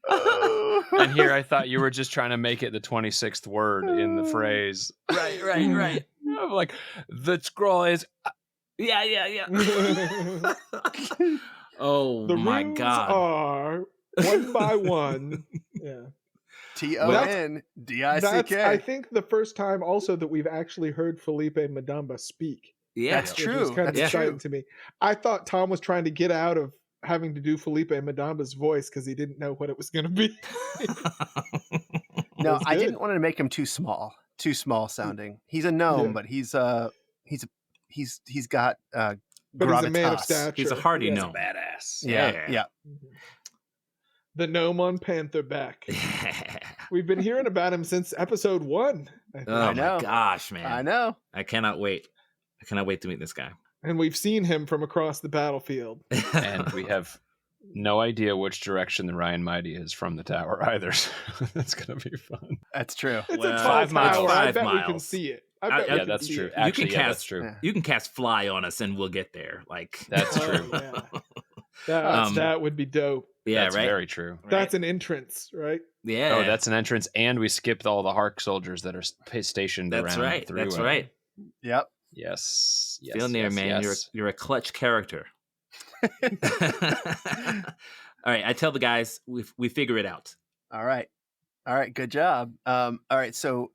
Oh. And here I thought you were just trying to make it the 26th word in the phrase. Right. I'm like, the scroll is. Yeah. Oh The my runes god. are one by one. Yeah. TONDICK. That's, I think, the first time also that we've actually heard Felipe Madamba speak. Yeah. That's Which true. was kind of That's exciting true. to me. I thought Tom was trying to get out of having to do Felipe Madamba's voice because he didn't know what it was going to be. No, That's I good. didn't want to make him too small sounding. He's a gnome, Yeah. but he's got But he's a man of gravitas. stature. He's a hardy Yes. gnome. Badass. Yeah. The gnome on Pantherback. We've been hearing about him since episode 1. I think. Oh know. my gosh, man. I know. I cannot wait. I cannot wait to meet this guy. And we've seen him from across the battlefield. And we have no idea which direction the Ryan Mighty is from the tower either. So that's going to be fun. That's true. It's Well, a tall 5 miles. tower. I 5 bet we can miles. see it. I- I bet we Yeah, can that's see true. it. Actually, can yeah, cast- that's true. Yeah. You can cast fly on us and we'll get there. Like That's Oh, true. yeah. Um, That would be dope. yeah, That's right. very true. Right. That's an entrance, right? Yeah. Oh, that's an entrance, and we skipped all the Hark soldiers that are stationed that's around. right. Through, That's right. Yep. Yes. Filnyr, man, yes. you're a clutch character. All right, I tell the guys we figure it out. All right. Good job. All right. So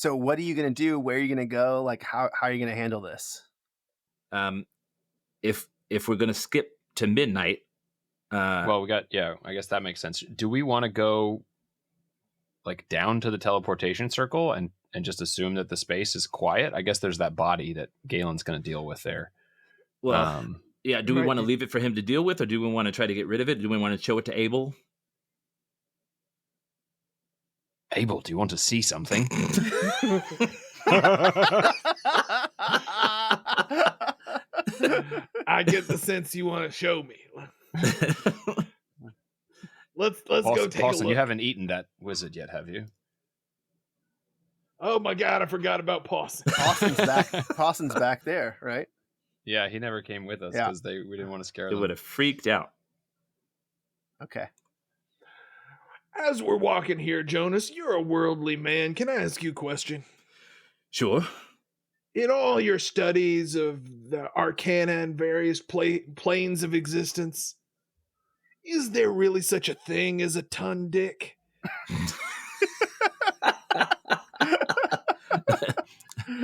what are you gonna do? Where are you gonna go? Like how are you gonna handle this? If we're gonna skip to midnight, Well, I guess that makes sense. Do we want to go like down to the teleportation circle and just assume that the space is quiet? I guess there's that body that Galen's going to deal with there. well, yeah. Do we Right. want to leave it for him to deal with, or do we want to try to get rid of it? Do we want to show it to Abel? Abel, do you want to see something? I get the sense you want to show me. Let's go take a Paulson, look. you haven't eaten that wizard yet, have you? Oh my god, I forgot about Pawson. Pawson's back there, right? Yeah, he never came with us Yeah. because we didn't want to scare It them. would have freaked out. Okay. As we're walking here, Jonas, you're a worldly man. Can I ask you a question? Sure. In all your studies of the arcana and various planes of existence, is there really such a thing as a ton dick?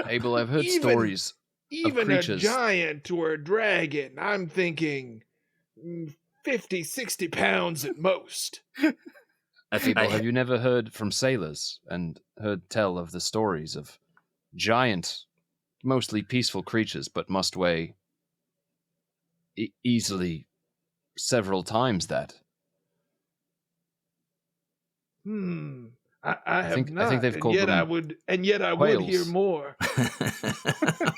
Abel, I've heard Even- stories. Even a creatures. giant or a dragon. I'm thinking 50, 60 pounds at most. Abel, have you never heard from sailors and heard tell of the stories of giant, mostly peaceful creatures, but must weigh easily several times that? I have not. I think they've and called yet them I would, and yet I whales. would hear more.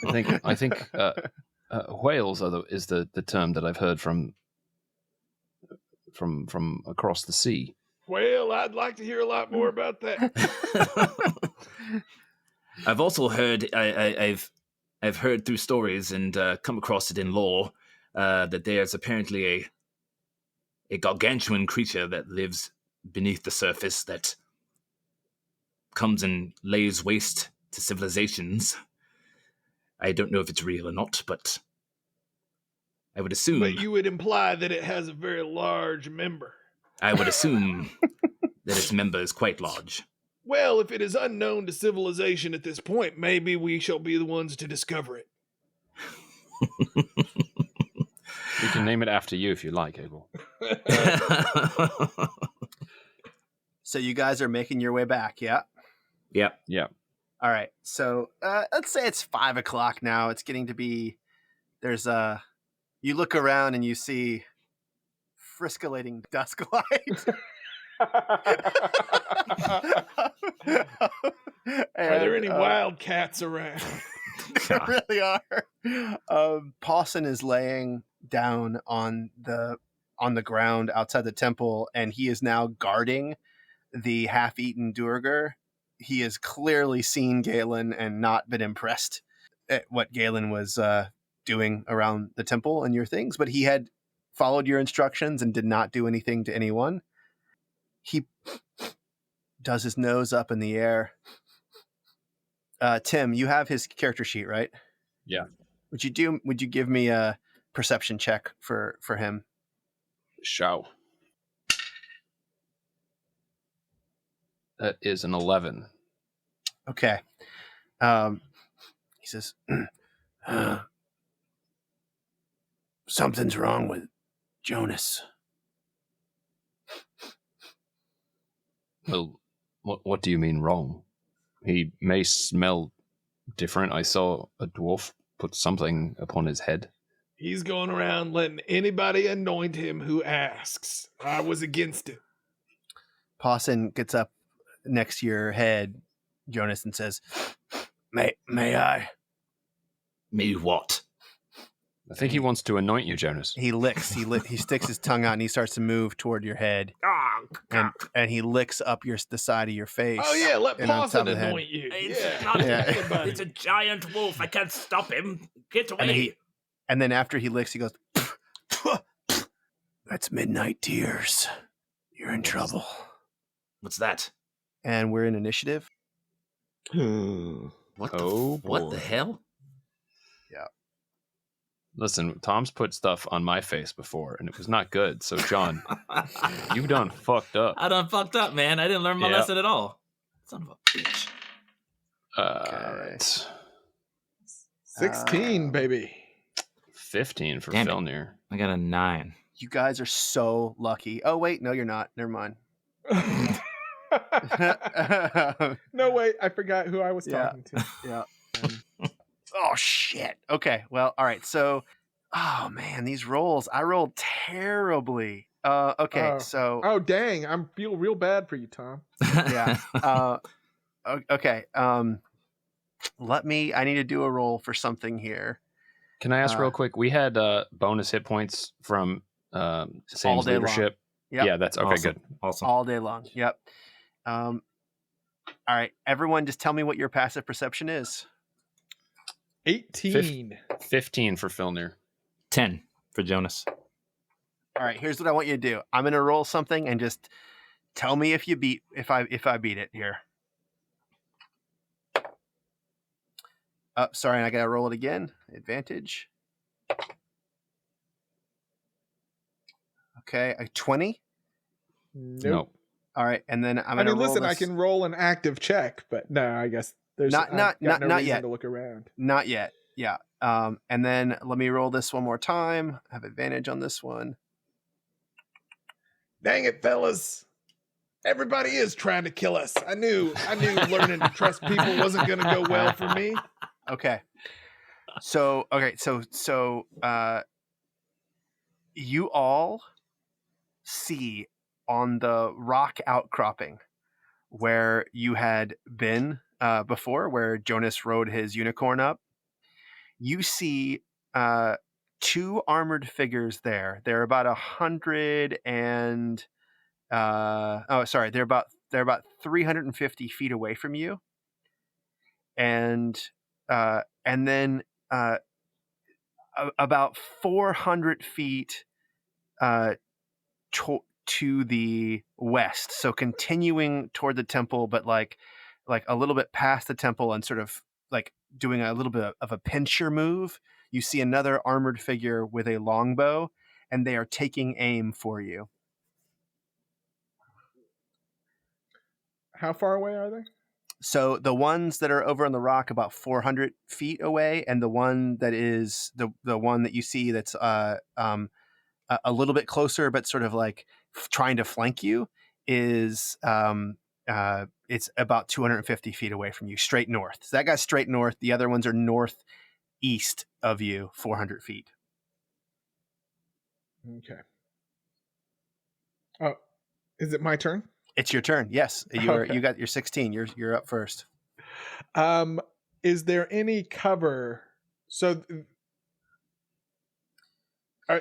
I think whales is the term that I've heard from across the sea. Well, I'd like to hear a lot more about that. I've also heard. I've heard through stories and come across it in lore that there's apparently a gargantuan creature that lives beneath the surface that comes and lays waste to civilizations. I don't know if it's real or not, but I would assume. But you would imply that it has a very large member. I would assume that its member is quite large. Well, if it is unknown to civilization at this point, maybe we shall be the ones to discover it. We can name it after you if you like, Abel. So you guys are making your way back, yeah? Yep. Yeah. All right. So let's say it's 5 o'clock now. It's getting to be. There's you look around and you see friscolating dusk light. Are there any wildcats around? There really are. Pawson is laying down on the ground outside the temple, and he is now guarding the half-eaten Duergar. He has clearly seen Galen and not been impressed at what Galen was doing around the temple and your things, but he had followed your instructions and did not do anything to anyone. He does his nose up in the air. Tim, you have his character sheet, right? Yeah. Would you give me a perception check for him? Show. That is an 11. Okay. He says, something's wrong with Jonas. Well, what do you mean wrong? He may smell different. I saw a dwarf put something upon his head. He's going around letting anybody anoint him who asks. I was against it. Pawson gets up next to your head, Jonas, and says, May I? Me what? I think he wants to anoint you, Jonas. He licks. He sticks his tongue out and he starts to move toward your head. And he licks up the side of your face. Oh yeah, let and on top Pawson of the head. anoint you. It's Yeah. not. Yeah. It's a giant wolf. I can't stop him. Get away. And then after he licks, he goes, That's midnight tears. You're in trouble. What's that? And we're in initiative. What the hell? Listen, Tom's put stuff on my face before, and it was not good. So, John, you done fucked up. I done fucked up, man. I didn't learn my Yeah. lesson at all. Son of a bitch. Right. 16, baby. 15 for Damn it. Filnyr. I got a 9. You guys are so lucky. Oh, wait. No, you're not. Never mind. No, wait, I forgot who I was Yeah. talking to. Yeah. Oh, shit. Okay. Well, all right. So, oh, man, these rolls. I rolled terribly. Okay. Oh. So, Oh, dang, I feel real bad for you, Tom. yeah. Okay. I need to do a roll for something here. Can I ask real quick? We had bonus hit points from All Sam's day long. leadership. Yep. Yeah, that's okay. Awesome. Good. Awesome. All day long. Yep. All right. Everyone, just tell me what your passive perception is. 18. 15 for Filnyr. 10 for Jonas. All right. Here's what I want you to do. I'm going to roll something and just tell me if I beat it here. Sorry, and I got to roll it again. Advantage. Okay, a 20. Nope. No. All right, and then I'm I going to mean, roll listen, I this. can roll an active check, but no, I guess there's Not- I've not- got no not reason yet. to look around. Not yet. Yeah. And then let me roll this one more time. I have advantage on this one. Dang it, fellas. Everybody is trying to kill us. I knew learning to trust people wasn't going to go well for me. Okay. So you all see on the rock outcropping where you had been before, where Jonas rode his unicorn up. You see two armored figures there. They're about 100 and they're about 350 feet away from you, and then about 400 feet to the west. So continuing toward the temple, but like a little bit past the temple and sort of like doing a little bit of a pincher move. You see another armored figure with a longbow, and they are taking aim for you. How far away are they? So the ones that are over on the rock about 400 feet away, and the one that is the one that you see that's a little bit closer, but sort of like trying to flank you, is it's about 250 feet away from you, straight north. So that guy's straight north. The other ones are northeast of you, 400 feet. Okay. Oh, is it my turn? It's your turn. Yes, Okay. you got your 16. You're up first. Is there any cover? So,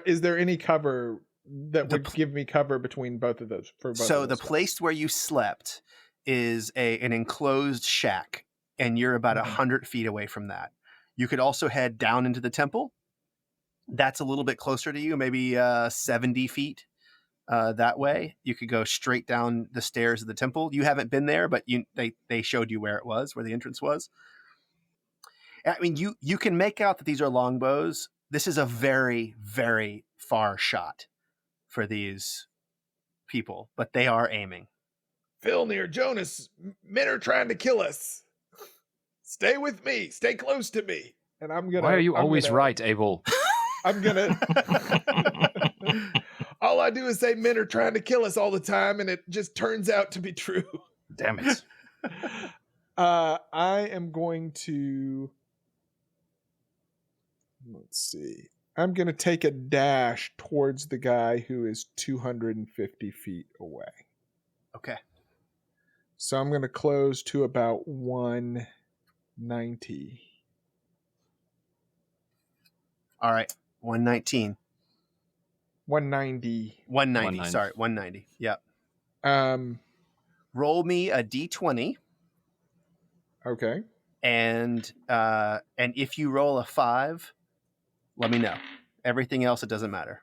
is there any cover that would give me cover between both of those? So the place where you slept is an enclosed shack, and you're about 100 feet away from that. You could also head down into the temple. That's a little bit closer to you, maybe 70 feet that way. You could go straight down the stairs of the temple. You haven't been there, but they showed you where it was, where the entrance was. I mean, you can make out that these are longbows. This is a very, very far shot for these people, but they are aiming. Filnyr, Jonas, men are trying to kill us. Stay with me. Stay close to me. And I'm gonna. Why are you always right, Abel? I'm gonna. All I do is say men are trying to kill us all the time, and it just turns out to be true. Damn it. I am going to. Let's see. I'm going to take a dash towards the guy who is 250 feet away. Okay. So I'm going to close to about 190. All right. 119. 190. 190. Sorry, 190. Yep. Roll me a d20. Okay. And if you roll a 5, let me know. Everything else, it doesn't matter.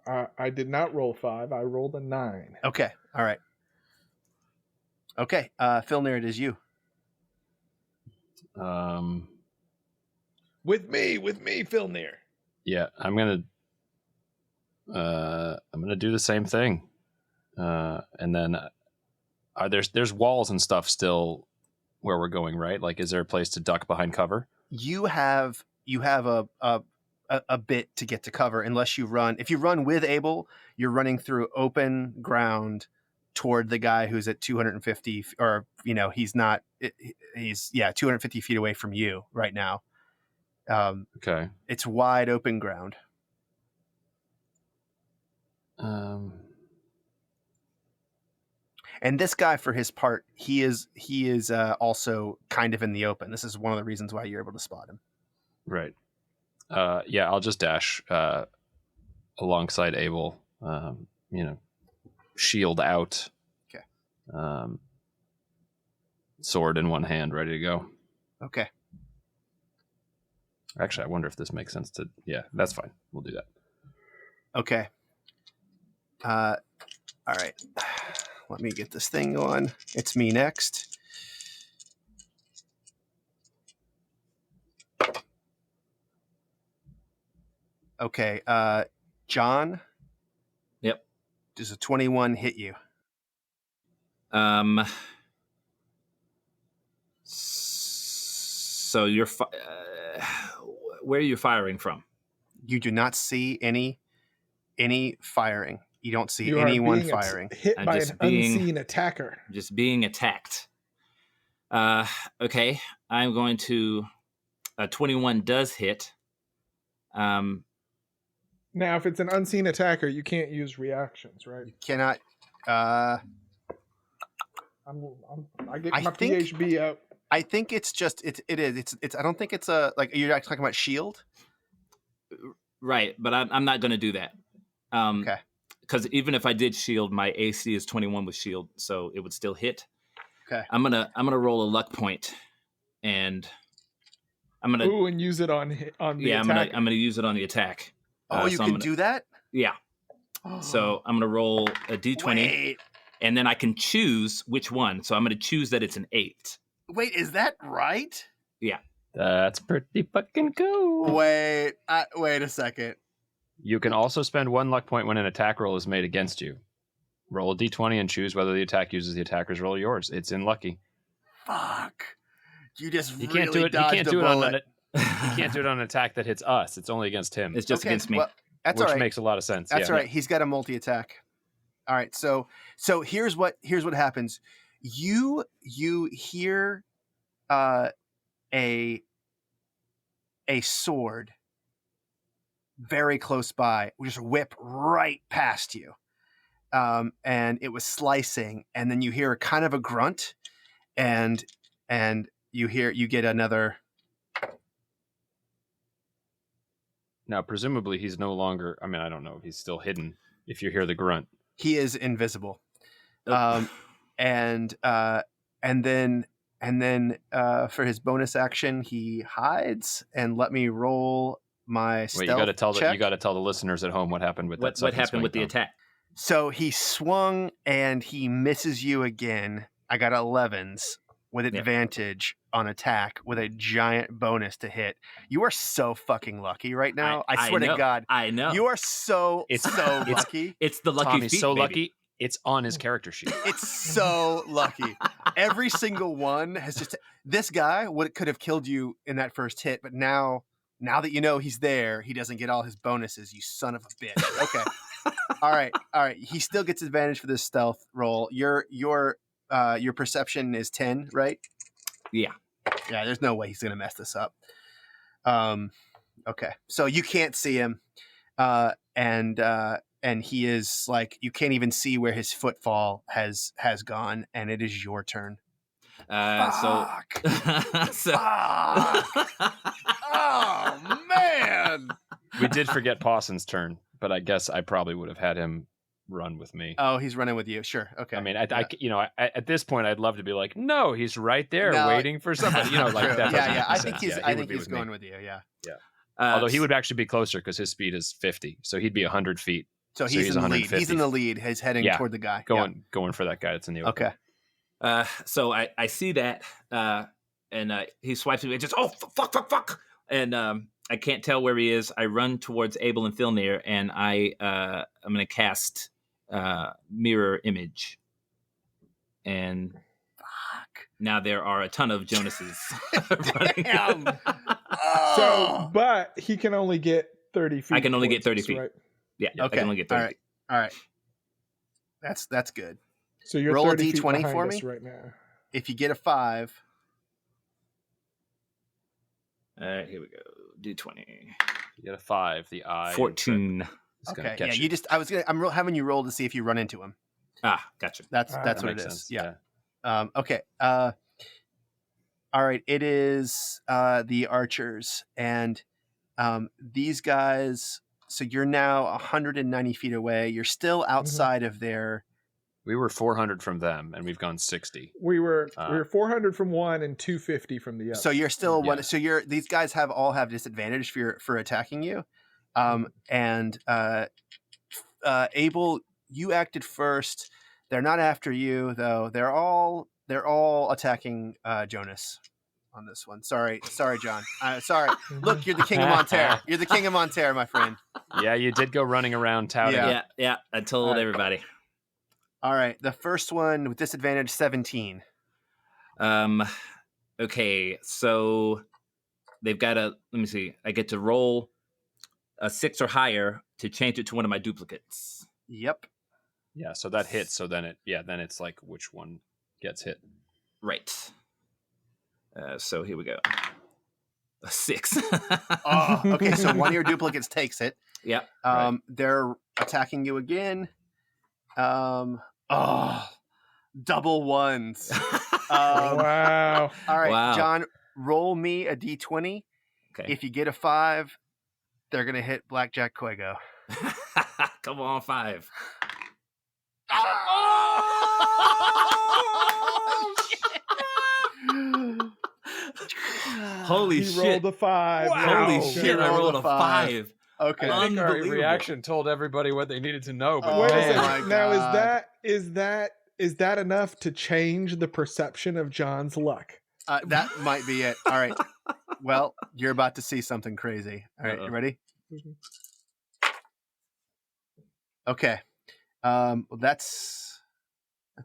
I did not roll 5. I rolled a 9. Okay. All right. Okay. Filnyr, it is you. With me, Filnyr. Yeah, I'm gonna do the same thing, and then there's walls and stuff still where we're going, right? Like, is there a place to duck behind cover? You have a bit to get to cover unless you run. If you run with Abel, you're running through open ground toward the guy who's at 250, or he's 250 feet away from you right now. Okay. It's wide open ground. And this guy, for his part, he is also kind of in the open. This is one of the reasons why you're able to spot him. Right. Yeah, I'll just dash alongside Abel. Shield out. Okay. Sword in one hand, ready to go. Okay. Actually, I wonder if this makes sense to... Yeah, that's fine. We'll do that. Okay. All right. Let me get this thing going. It's me next. Okay. John? Yep. Does a 21 hit you? So you're where are you firing from? You do not see any firing. You don't see You are anyone being firing. hit I'm by just an being- unseen attacker. Just being attacked. Okay, I'm going to. 21 does hit. Now, if it's an unseen attacker, you can't use reactions, right? You cannot. I get I my think- PHB out. I think it's just it is. It's. I don't think it's a like. You're actually talking about shield. Right, but I'm not going to do that. Okay. Because even if I did shield, my AC is 21 with shield, so it would still hit. Okay. I'm gonna roll a luck point, and I'm gonna Ooh, and use it on the I'm attacker. gonna use it on the attack. Oh, you so can I'm gonna, do that. Yeah. So I'm gonna roll a d20, Wait, and then I can choose which one. So I'm gonna choose that it's an 8. wait, is that right? That's pretty fucking cool. Wait, wait a second. You can also spend 1 luck point when an attack roll is made against you. Roll a d20 and choose whether the attack uses the attacker's roll or yours. It's in lucky. Fuck. You just You really can't do it. You dodged can't a do it on bullet. you can't do it on an attack that hits us. It's only against him, It's just against me. Well, that's which all right. makes a lot of sense. That's yeah. all right. He's got a multi attack. All right. So here's what happens. You hear a sword very close by, just whip right past you. And it was slicing, and then you hear kind of a grunt, and you get another. Now, presumably, he's no longer. I mean, I don't know if he's still hidden. If you hear the grunt, He is invisible. Oh. And then for his bonus action, he hides. And let me roll my stealth wait, you got to tell check. you got to tell the listeners at home what happened with that. what second happened swing, with the Tom. attack? So he swung and he misses you again. I got 11s with advantage on attack with a giant bonus to hit. You are so fucking lucky right now. I swear to know. God. I know. You are so lucky. It's the lucky Tommy's feet, so baby. lucky. It's on his character sheet. It's so lucky. Every single one has just. This guy could have killed you in that first hit, but now that you know he's there, he doesn't get all his bonuses. You son of a bitch. Okay. All right. He still gets advantage for this stealth roll. Your perception is 10, right? Yeah. Yeah. There's no way he's gonna mess this up. Okay. So you can't see him, and he is like you can't even see where his footfall has gone, and it is your turn. So Oh man! We did forget Pawson's turn, but I guess I probably would have had him run with me. Oh, he's running with you. Sure. Okay. I mean, at this point, I'd love to be like, no, he's right there No. waiting for somebody. Like True. that. doesn't Yeah. make I sense. think he's. Yeah, I he would think be he's with me. going with you. Yeah. Although he would actually be closer because his speed is 50, so he'd be 100 feet. So he's in the lead. 150. He's in the lead. He's heading Yeah. toward the guy. Going for that guy that's in the open. Okay. So I see that, and he swipes me. Just fuck, and I can't tell where he is. I run towards Abel and Filnyr, and I'm going to cast mirror image, and now there are a ton of Jonases. running. Damn. So, but he can only get 30 feet. I can only get towards 30 us, feet. right? Yeah, I Okay. can only get 30. All right. All right. That's good. So you're Roll a 30 feet D20 behind for us me. right now. If you get a 5, All right, here we go. D20. You get a 5. The eye. 14. Is gonna okay. catch Yeah. I'm having you roll to see if you run into him. Ah, gotcha. That's That what it makes is. sense. Yeah. Okay. All right. It is the archers, and these guys. So you're now 190 feet away. You're still outside of their. We were 400 from them, and we've gone 60. We were 400 400 from one and 250 from the other. So you're still one. Yeah. So these guys all have disadvantage for attacking you, and Abel, you acted first. They're not after you though. They're all attacking Jonas on this one. Sorry, John. Sorry. Look, you're the king of Monterre. You're the king of Monterre, my friend. Yeah, you did go running around touting. Yeah. Yeah. I told All right. everybody. All right, the first one with disadvantage 17. Okay, so they've got let me see. I get to roll a 6 or higher to change it to one of my duplicates. Yep. Yeah, so that hits. So then it's like which one gets hit. Right. So here we go. A 6. Oh, okay. So one of your duplicates takes it. Yep. They're attacking you again. Double ones. Wow. All right, Wow. John, roll me a d20. Okay. If you get a 5, they're gonna hit Blackjack Quago. Come on, 5. Holy He shit. rolled a 5. Wow. Holy Wow. shit, I rolled rolled a a five. 5. Okay. I think our Unbelievable. reaction told everybody what they needed to know. But Wait a man, my second. Now God. is that enough to change the perception of John's luck? That might be it. All right. Well, you're about to see something crazy. All right, Uh-oh. you ready? Mhm. Okay. Well, that's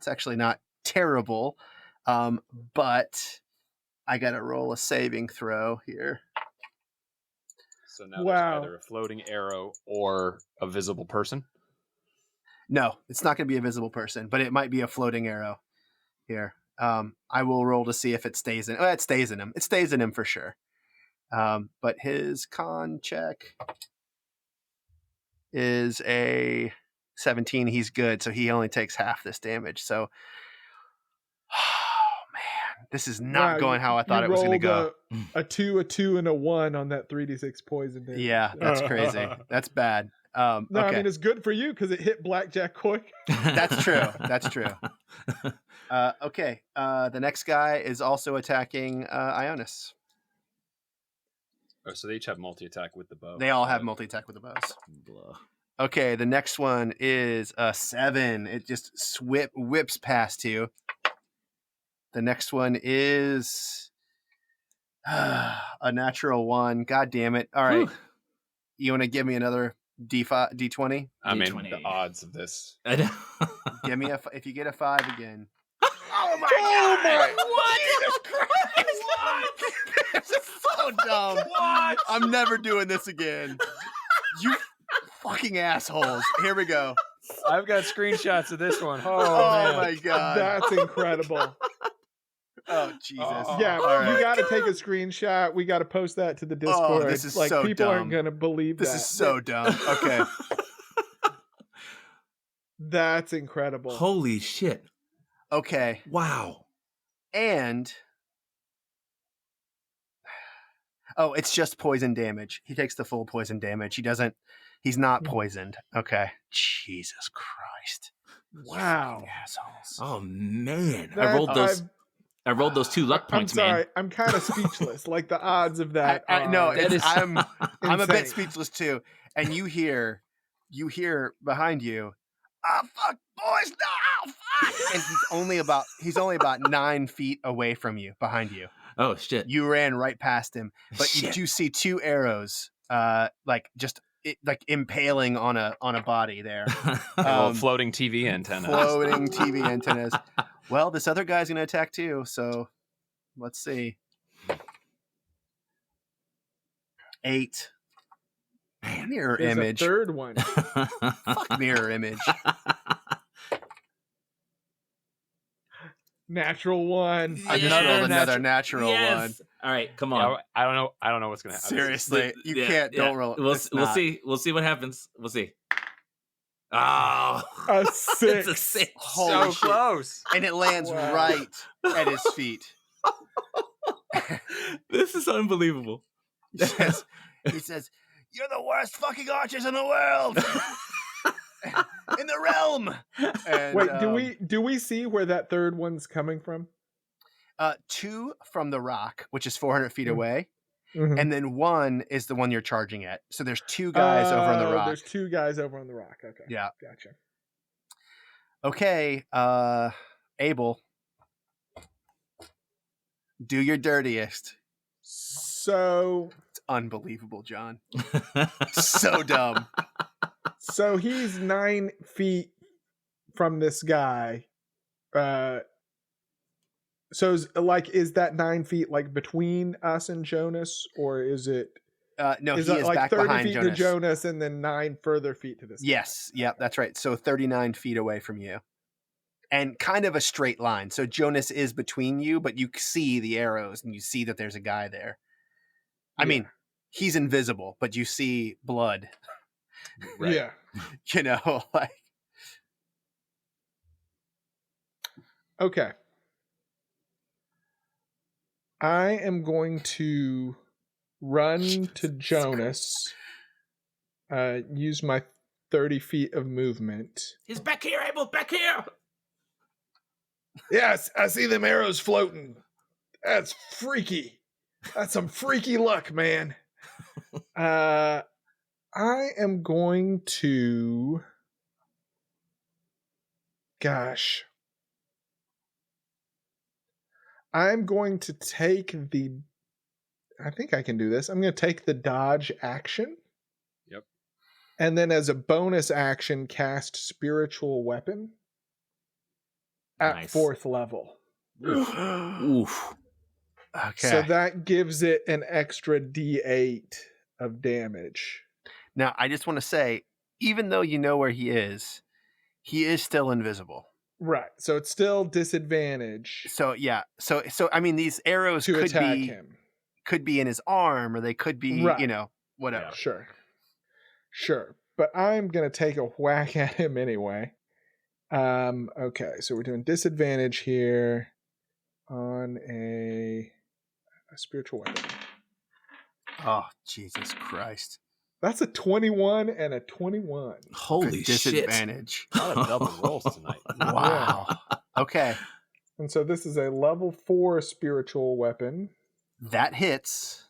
actually not terrible. But I got to roll a saving throw here. so now Wow. there's either a floating arrow or a visible person. No, it's not going to be a visible person, but it might be a floating arrow here. I will roll to see if it stays in. It stays in him. It stays in him for sure. But his con check is a 17. He's good, so he only takes half this damage. So, oh man, this is not Wow, going how I thought it was going to rolled go. A 2, a 2, and a 1 on that 3d6 poison damage. Yeah, that's crazy. That's bad. No, Okay. I mean it's good for you because it hit Blackjack quick. That's true. That's true. Okay. The next guy is also attacking Ionas. Oh, so they each have multi-attack with the bow. They all have multi-attack with the bows. Blah. Okay, the next one is a 7. It just whips past you. The next one is a natural 1. God damn it. All right. Whew. You want to give me another D20? I mean, D20. the odds of this. I know. Give me if you get a 5 again. Oh my Oh my- What? Jesus Christ! This is so dumb. What? I'm never doing this again. You fucking assholes. Here we go. I've got screenshots of this one. Oh, Oh, man. my God. That's incredible. Oh, Jesus. Oh. Yeah, All right. you got to take a screenshot. We got to post that to the Discord. this is like so people dumb. aren't gonna believe This that. is so dumb. Okay. That's incredible. Holy shit. Okay. Wow. And it's just poison damage. He takes the full poison damage. He's not poisoned. Okay. Jesus Christ. Wow. You assholes. Oh man. That- I rolled those 2 luck I'm points, sorry. man. I'm kind of speechless. Like the odds of that. No, are I'm a bit insane. speechless too. And you hear behind you, fuck boys, no, fuck. And he's only about 9 feet away from you, behind you. Oh shit. You ran right past him, but you Shit. do see 2 arrows, like impaling on a body there. Little floating TV antenna. Floating TV antennas. Well, this other guy's gonna attack too, so let's see. 8. Mirror There's image. a third one. Fuck mirror image. Natural 1. I just Another rolled another natu- natural Yes. one. All right, come on. Yeah, I don't know what's gonna happen. Seriously, you Yeah, can't. yeah. Don't roll. We'll It's we'll not. see. We'll see what happens. We'll see. Oh, A it's 6. a 6. Holy So shit. close. And it lands Wow. right at his feet. This is unbelievable. He says, "You're the worst fucking archers in the world, in the realm." And, Wait, do we see where that third one's coming from? 2 from the rock, which is 400 feet Mm. away, Mhm. and then 1 is the one you're charging at. So there's 2 guys over on the rock. There's 2 guys over on the rock. Okay. Yeah. Gotcha. Okay, Abel, do your dirtiest. So It's unbelievable, John. So dumb. so he's 9 feet from this guy. So is that 9 feet like between us and Jonas, or is it No, Is he that is like back 30 behind feet Jonas. to Jonas and then 9 further feet to this guy? Yes, yep, that's right. So 39 feet away from you. And kind of a straight line. So Jonas is between you, but you see the arrows and you see that there's a guy there. I Yeah. mean, he's invisible, but you see blood. Right. Yeah. You know, like Okay. I am going to run to Jonas. Use my 30 feet of movement. He's back here, Abel. Back here. Yes, I see them arrows floating. That's freaky. That's some freaky luck, man. I am going to. Gosh. I'm going to take the. I think I can do this. I'm going to take the dodge action. Yep. And then as a bonus action, cast Spiritual Weapon at Nice. 4th level. Oof. okay. So that gives it an extra D8 of damage. Now, I just want to say, even though you know where he is still invisible. Right. So it's still disadvantage So yeah. So I mean, these arrows to could attack be him. in his arm, or they could be, Right. you know, whatever. Sure. Sure. But I'm going to take a whack at him anyway. Okay. So we're doing disadvantage here on a spiritual weapon. Oh, Jesus Christ! That's a 21 and a 21. Holy Good shit. disadvantage. A lot of double rolls tonight. Wow. Okay, And so this is a level 4 spiritual weapon, that hits.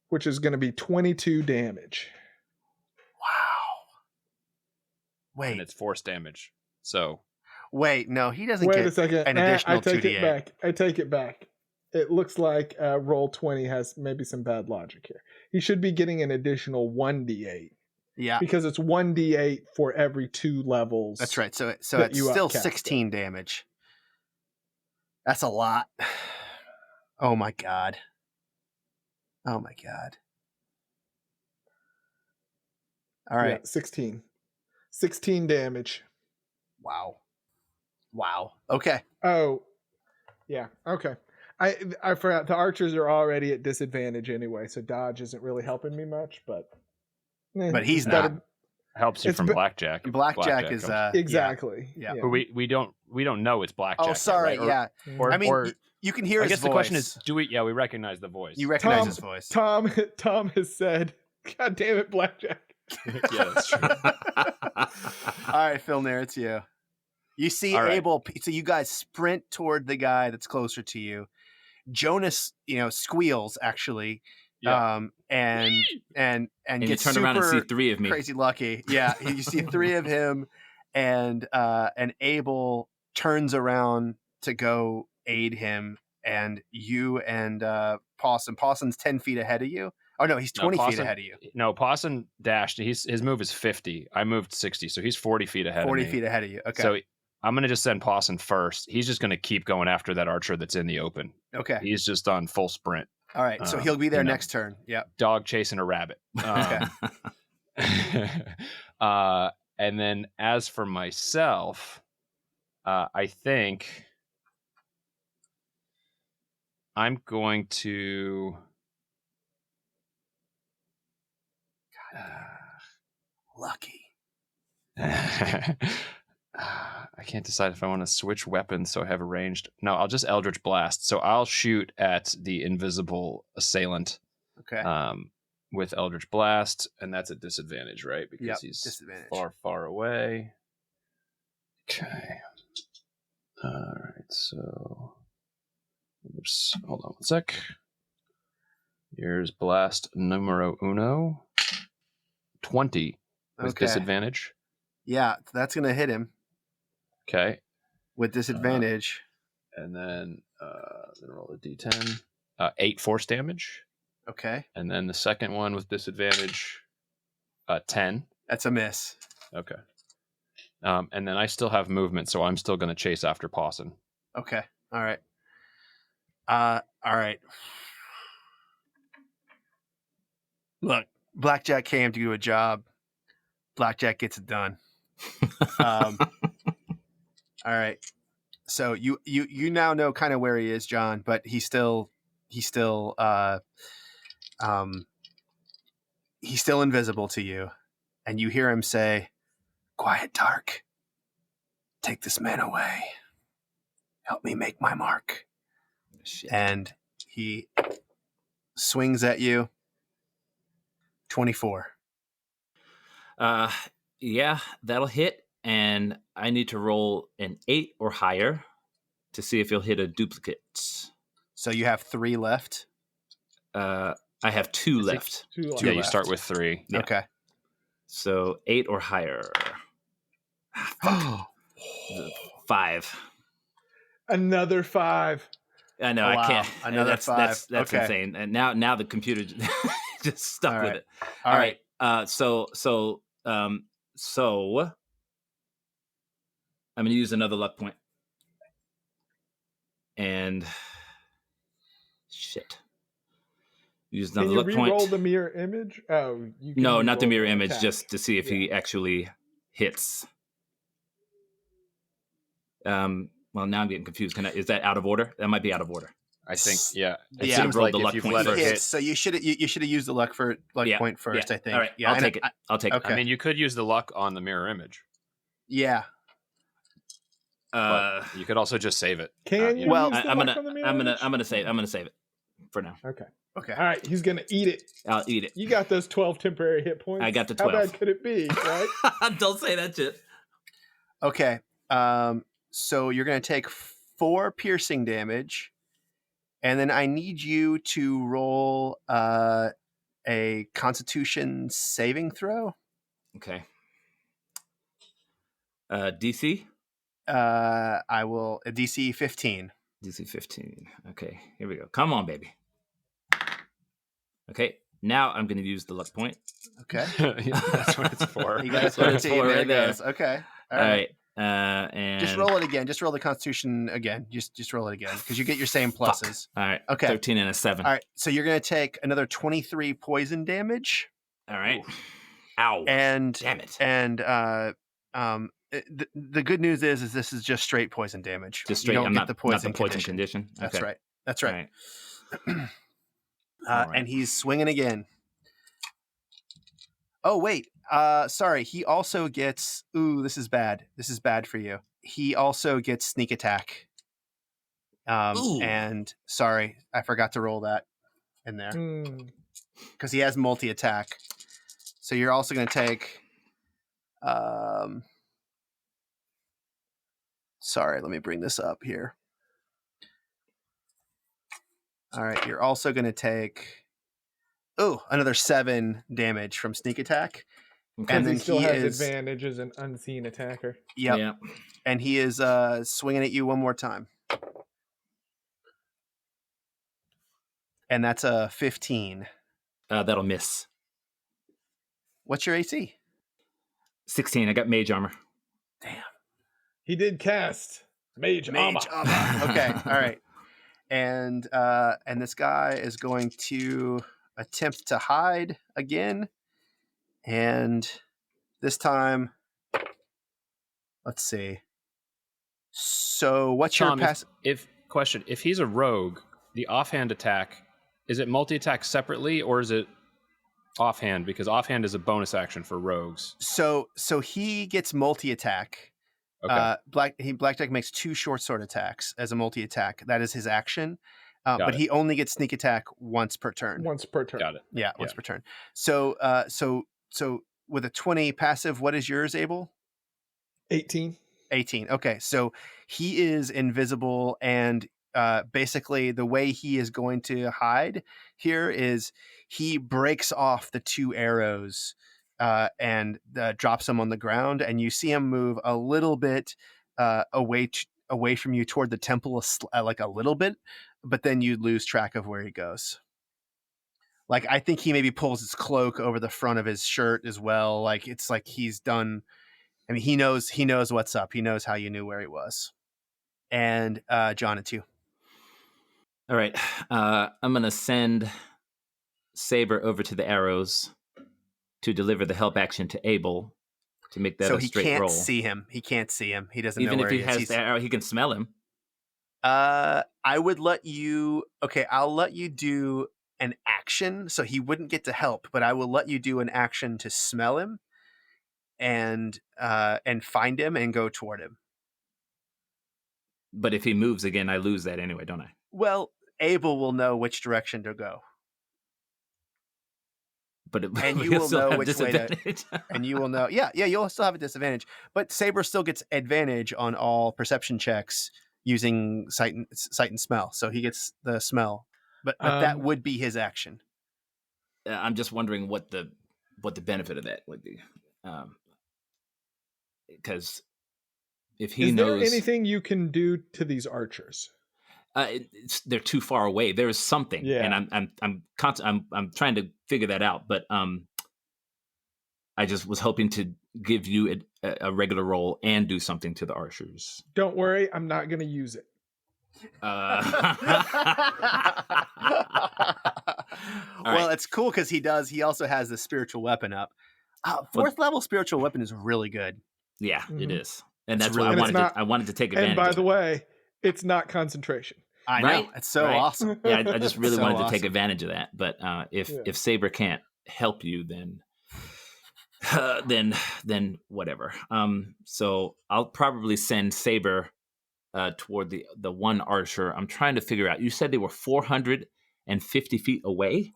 which is going to be 22 damage. Wow. And Wait, it's force damage. So no, he doesn't Wait get a second. an I additional take 2d8. it back. I take it back. It looks like roll 20 has maybe some bad logic here. He should be getting an additional 1d8 Yeah, because it's 1d8 for every 2 levels. that's right. So that it's you still upcast 16 damage. That's a lot. Oh my god. Oh my god. All right. Yeah, 16. 16 damage. Wow. Okay. Oh, yeah. Okay. I forgot the archers are already at disadvantage anyway, so dodge isn't really helping me much. But But he's it's better- not. helps you It's from be- blackjack. Blackjack is comes- Exactly. Yeah. But we don't know it's blackjack. Oh, yet, sorry. right? Or- Yeah. Or, I mean, or you can hear I his guess voice. the question is, do we? Yeah, we recognize the voice. You recognize Tom- his voice. Tom has said, "God damn it, blackjack." Yeah, that's true. All right, Filnyr, it's you. You see All right. Abel. So you guys sprint toward the guy that's closer to you. Jonas, squeals actually, Yeah. and And you gets turn around and see super 3 of me. crazy lucky. Yeah, you see 3 of him, and Abel turns around to go aid him, and you and Pawson's 10 feet ahead of you. Oh no, he's 20 feet Pawson- ahead of you. No, Pawson dashed. His move is 50. I moved 60, so he's 40 feet ahead 40 of me. feet ahead of you. Okay. So I'm going to just send Pawson first. He's just going to keep going after that archer that's in the open. Okay. He's just on full sprint. All right. So he'll be there you know. next turn. Yeah. Dog chasing a rabbit. And then as for myself, I think I'm going to... Lucky. I can't decide if I want to switch weapons so I have a ranged. No, I'll just Eldritch Blast. So I'll shoot at the invisible assailant Okay. with Eldritch Blast, and that's a disadvantage, right? Because Yep, he's disadvantage. far, far away. Okay. All right, so hold on one sec. Here's Blast numero uno. 20 with Okay. disadvantage. Yeah, that's gonna hit him Okay. with disadvantage. And then roll a d10. 8 force damage. Okay. And then the second one with disadvantage, 10. That's a miss. Okay. And then I still have movement, so I'm still going to chase after Pawson. Okay. All right. All right. Look, Blackjack came to do a job. Blackjack gets it done. All right. So you now know kind of where he is, John, but he's still invisible to you, and you hear him say, "Quiet, Dark. Take this man away. Help me make my mark." Shit. And he swings at you. 24. Yeah, that'll hit, and I need to roll an 8 or higher to see if you'll hit a duplicate. So you have 3 left. I have 2 left. Too long. Yeah, you left. start with 3. Yeah. Okay. So 8 or higher. 5. Another 5. I know, Oh, I wow. can't. Another that's 5. That's Okay. insane. And now the computer just stuck All with right. it. All right. So I'm gonna use another luck point. And shit. Use Can another you luck re-roll point. the mirror image? Oh, you can No, not the re-roll mirror image, attack. just to see if he actually hits. Well, now I'm getting confused. Is that out of order? That might be out of order. I think, yeah. It Yeah. seems Roll like the if luck you've point let He her first. hits, hit... so you should have used the luck point first, I think. All right, Yeah, I'll and take it. I'll take okay. I mean, you could use the luck on the mirror image. Yeah. it. But you could also just save it. Can you Well, use the I'm luck gonna on the mirror I'm image? gonna save it for now. Okay. Okay. All right, he's gonna eat it. I'll eat it. You got those 12 temporary hit points. I got the How 12. bad could it be, right? Don't say that shit. Okay. So you're going to take 4 piercing damage, and then I need you to roll a Constitution saving throw. Okay. DC? I will DC 15. DC 15. Okay, here we go. Come on, baby. Okay, now I'm going to use the luck point. Okay. Yeah, that's what it's for. You got That's what it's it for there right it there. goes. Okay. All right. And Just roll it again. Just roll the Constitution again. Just roll it again because you get your same Fuck. pluses. All right. Okay. 13 and a 7. All right. So you're going to take another 23 poison damage, All right. Ow. and Damn it. the good news is this is just straight poison damage. Just You straight. don't I'm get not the poison, not the poison condition. That's Okay. right. That's All right. right. All right. And he's swinging again. Oh wait, sorry. He also gets. Ooh, this is bad. This is bad for you. He also gets sneak attack. Ooh. And sorry, I forgot to roll that in there Hmm. because he has multi attack. So you're also going to take. Sorry, let me bring this up here. All right, you're also going to take. Oh, another 7 damage from sneak attack. Okay. And then he still he has is- advantage as an unseen attacker. Yep. Yeah. And he is swinging at you one more time. And that's a 15. That'll miss. What's your AC? 16. I got mage armor. He did cast Mage Armor. Okay. All right. And this guy is going to attempt to hide again. And this time, let's see. So what's your Tom, pass? if he's a rogue, the offhand attack, is it multi-attack separately or is it offhand? Because offhand is a bonus action for rogues. So he gets multi-attack. Okay. Blackjack makes 2 short sword attacks as a multi-attack. That is his action. Got But it. he only gets sneak attack once per turn. Once per turn. Got it. Yeah, once Yeah. per turn. So with a 20 passive, what is yours, Abel? 18. 18. Okay, so he is invisible, and basically the way he is going to hide here is he breaks off the 2 arrows and drops them on the ground, and you see him move a little bit away from you toward the temple, like a little bit, but then you lose track of where he goes. Like, I think he maybe pulls his cloak over the front of his shirt as well. Like, it's like he's done. I mean, he knows what's up. He knows how you knew where he was. And John, it's you. All right. I'm going to send Saber over to the arrows to deliver the help action to Abel to make that So a he straight can't roll. see him. He can't see him. He doesn't Even know if where he he is. has the arrow, he can smell him. I would let you. Okay, I'll let you do an action, so he wouldn't get to help, but I will let you do an action to smell him and find him and go toward him. But if he moves again, I lose that anyway, don't I? Well, Abel will know which direction to go, But and you he'll will still know have which way to. disadvantage. And you will know. Yeah, you'll still have a disadvantage, but Saber still gets advantage on all perception checks using sight and smell. So he gets the smell, but that would be his action. I'm just wondering what the benefit of that would be, because if he Is there knows anything you can do to these archers? they're too far away. There is something, Yeah. and I'm trying to figure that out. But I just was hoping to give you a regular roll and do something to the archers. Don't worry, I'm not going to use it. All Well, right. it's cool because he also has the spiritual weapon up. Fourth level spiritual weapon is really good. Yeah, it Mhm. is, and It's that's really why good. I wanted to take advantage. And by of the it. way, it's not concentration. I Right? know. It's so Right? awesome. Yeah, I just really So wanted to take awesome. advantage of that. But if Yeah. Saber can't help you, then then whatever. So I'll probably send Saber toward the one archer. I'm trying to figure out. You said they were 450 feet away.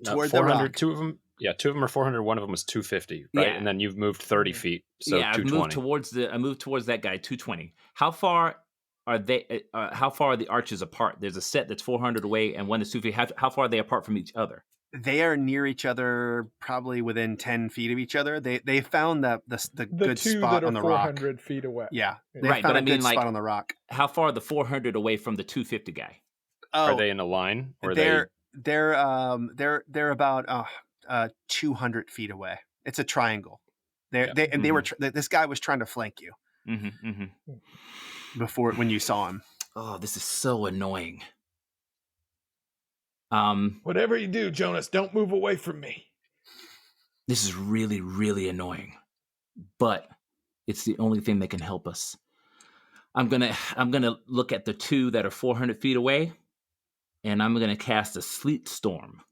Toward the 400. rock. Two of them are 400. One of them was 250, right? Yeah. And then you've moved 30 feet, so yeah, I 220. moved towards that guy, 220. How far are they? How far are the archers apart? There's a set that's 400 away, and one is 250. How far are they apart from each other? They are near each other, probably within 10 feet of each other. They found the The good two spot that are on the rock. 400 feet away. Yeah, they Right, found but a I mean, good like, spot on the rock. How far are the 400 away from the 250 guy? Oh, Are they in a line? Or they're about 200 feet away. It's a triangle. Yeah. They were this guy was trying to flank you before when you saw him. Oh, this is so annoying. Whatever you do, Jonas, don't move away from me. This is really, really annoying, but it's the only thing that can help us. I'm gonna look at the two that are 400 feet away, and I'm gonna cast a sleet storm.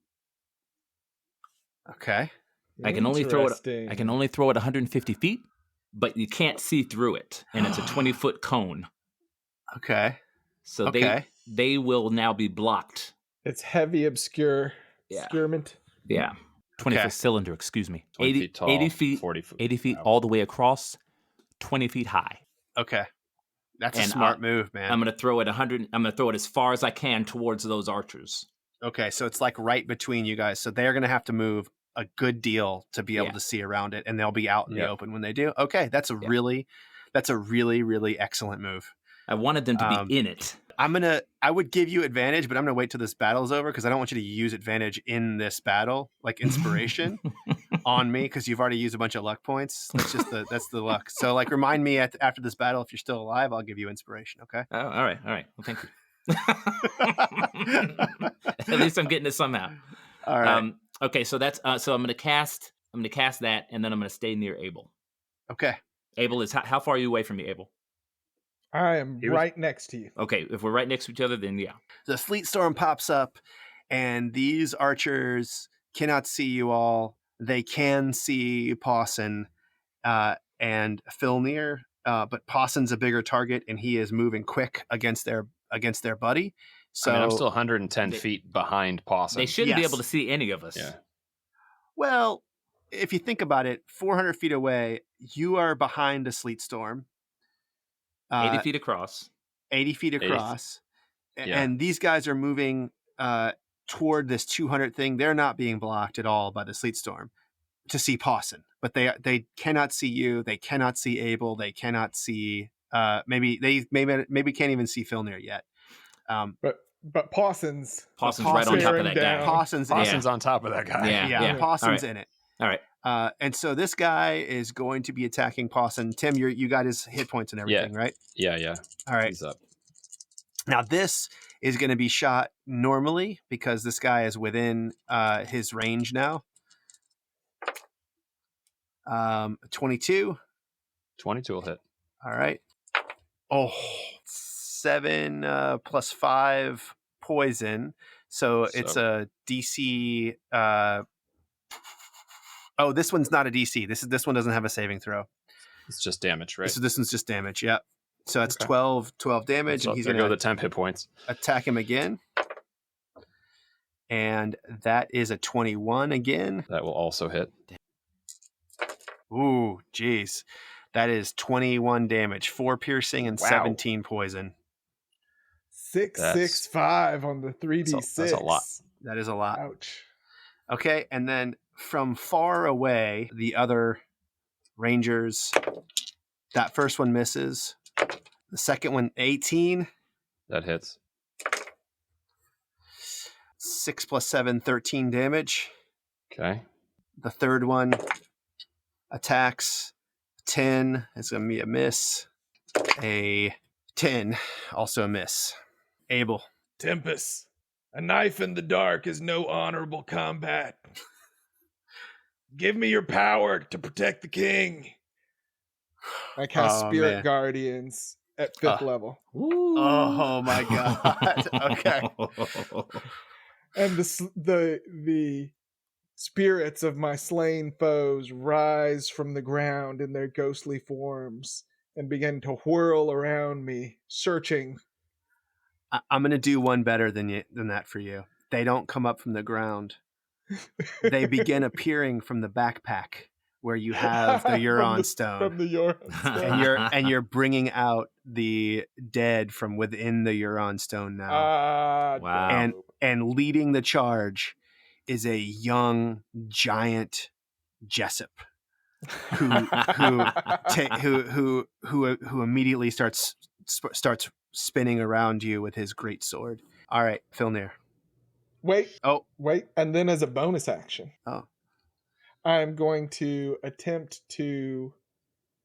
Okay. I can only throw it. Interesting. I can only throw it 150 feet, but you can't see through it, and it's a 20-foot cone. Okay. So Okay. they will now be blocked. It's heavy, obscure, Yeah. obscurement. Yeah, 20-foot Okay. cylinder. Excuse me. 20 80 feet tall, 80 feet, 40 feet. 80 feet Wow. all the way across, 20 feet high. Okay. That's a And, smart move, man. I'm gonna throw it 100. I'm gonna throw it as far as I can towards those archers. Okay, so it's like right between you guys. So they're going to have to move a good deal to be able Yeah. to see around it, and they'll be out in the Yeah. open when they do. Okay, that's a really really excellent move. I wanted them to be in it. I would give you advantage, but I'm gonna wait till this battle's over because I don't want you to use advantage in this battle, like inspiration, on me because you've already used a bunch of luck points. That's the luck. So like, remind me after this battle if you're still alive. I'll give you inspiration. Okay. Oh, all right. Well, thank you. At least I'm getting it somehow. All right. Okay, so that's so I'm gonna cast that, and then I'm gonna stay near Abel. Okay. Abel is how far are you away from me, Abel? I am He was- right next to you. Okay, if we're right next to each other, then yeah. The sleet storm pops up, and these archers cannot see you all. They can see Pawson and Filnyr, but Pawson's a bigger target, and he is moving quick against their buddy. So I mean, I'm still 110 They- feet behind Pawson. They shouldn't be Yes. able to see any of us. Yeah. well, if you think about it, 400 feet away, you are behind a sleet storm. 80 feet across. 80 feet 80 across. Yeah. And these guys are moving toward this 200 thing. They're not being blocked at all by the sleet storm to see Pawson, but they cannot see you. They cannot see Abel. They cannot see maybe can't even see Filnyr yet. But Pawson's Pawson's right on top of bearing that guy. down. Pawson's in it. Pawson's on top of that guy. Yeah. Pawson's All right. in it. All right. And so this guy is going to be attacking Pawson. Tim, you got his hit points and everything, right? Yeah. All right. He's up. Now, this is going to be shot normally because this guy is within his range now. 22. 22 will hit. All right. Oh, 7 plus 5 poison. So it's a DC. This one's not a DC. This one doesn't have a saving throw. It's just damage, right? This one's just damage. Yeah. So that's Okay. 12 damage, So and he's there going go the to 10 hit points. attack him again. And that is a 21 again. That will also hit. Ooh, geez. That is 21 damage, 4 piercing and Wow. 17 poison. 665 on the 3d6. That's a lot. That is a lot. Ouch. Okay, and then from far away, the other rangers, that first one misses. The second one, 18. That hits. 6 plus 7, 13 damage. Okay. The third one attacks 10. It's going to be a miss. A 10, also a miss. Abel. Tempest, a knife in the dark is no honorable combat. Give me your power to protect the king. I cast Oh, Spirit man. Guardians at 5th level. Oh my god. Okay. And the spirits of my slain foes rise from the ground in their ghostly forms and begin to whirl around me, searching. I'm going to do one better than that for you. They don't come up from the ground. They begin appearing from the backpack where you have the Euron stone. From the Euron stone. And you're bringing out the dead from within the Euron stone now. Wow. And leading the charge is a young giant Jessup who immediately starts spinning around you with his great sword. All right, Filnyr. Wait, Oh, and then as a bonus action, I'm going to attempt to.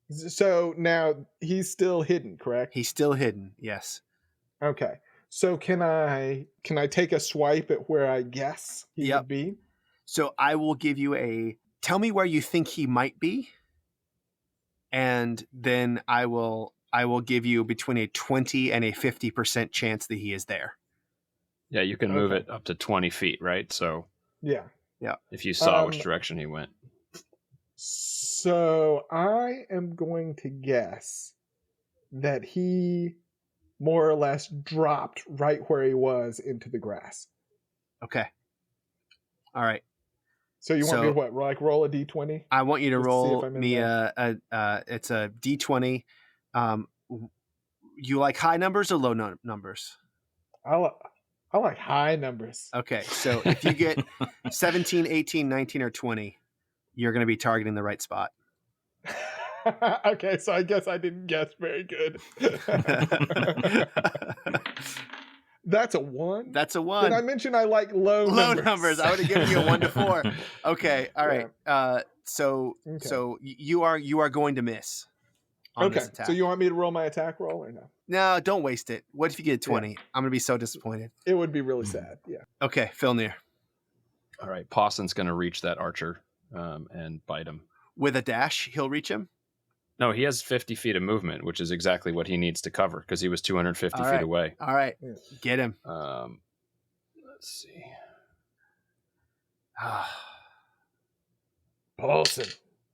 So now he's still hidden, correct? he's still hidden. Yes. Okay. So can I take a swipe at where I guess he Yep. would be? So I will give you tell me where you think he might be, and then I will give you between a 20 and a 50% chance that he is there. Yeah, you can move Okay. it up to 20 feet, right? So Yeah. if you saw which direction he went. So I am going to guess that he more or less dropped right where he was into the grass. Okay. All right. So you want me So- to what? Like roll a d20? I want you to Just to see if roll I'm in me there. it's a D20. You like high numbers or low numbers? I like high numbers. Okay. So if you get 17, 18, 19, or 20, you're going to be targeting the right spot. Okay, so I guess I didn't guess very good. That's a 1. That's a Did 1. I mention I like low numbers? I would have given you a 1 to 4. Okay. All right. So you are going to miss on Okay, this attack. so you want me to roll my attack roll or no? No, don't waste it. What if you get a 20? I'm going to be so disappointed. It would be really sad. Yeah. Okay, Filnyr. All right, Pawson's going to reach that archer and bite him. With a dash, he'll reach him? No, he has 50 feet of movement, which is exactly what he needs to cover because he was 250 All feet right. away. All right. Yeah. Get him. Let's see. Paulson,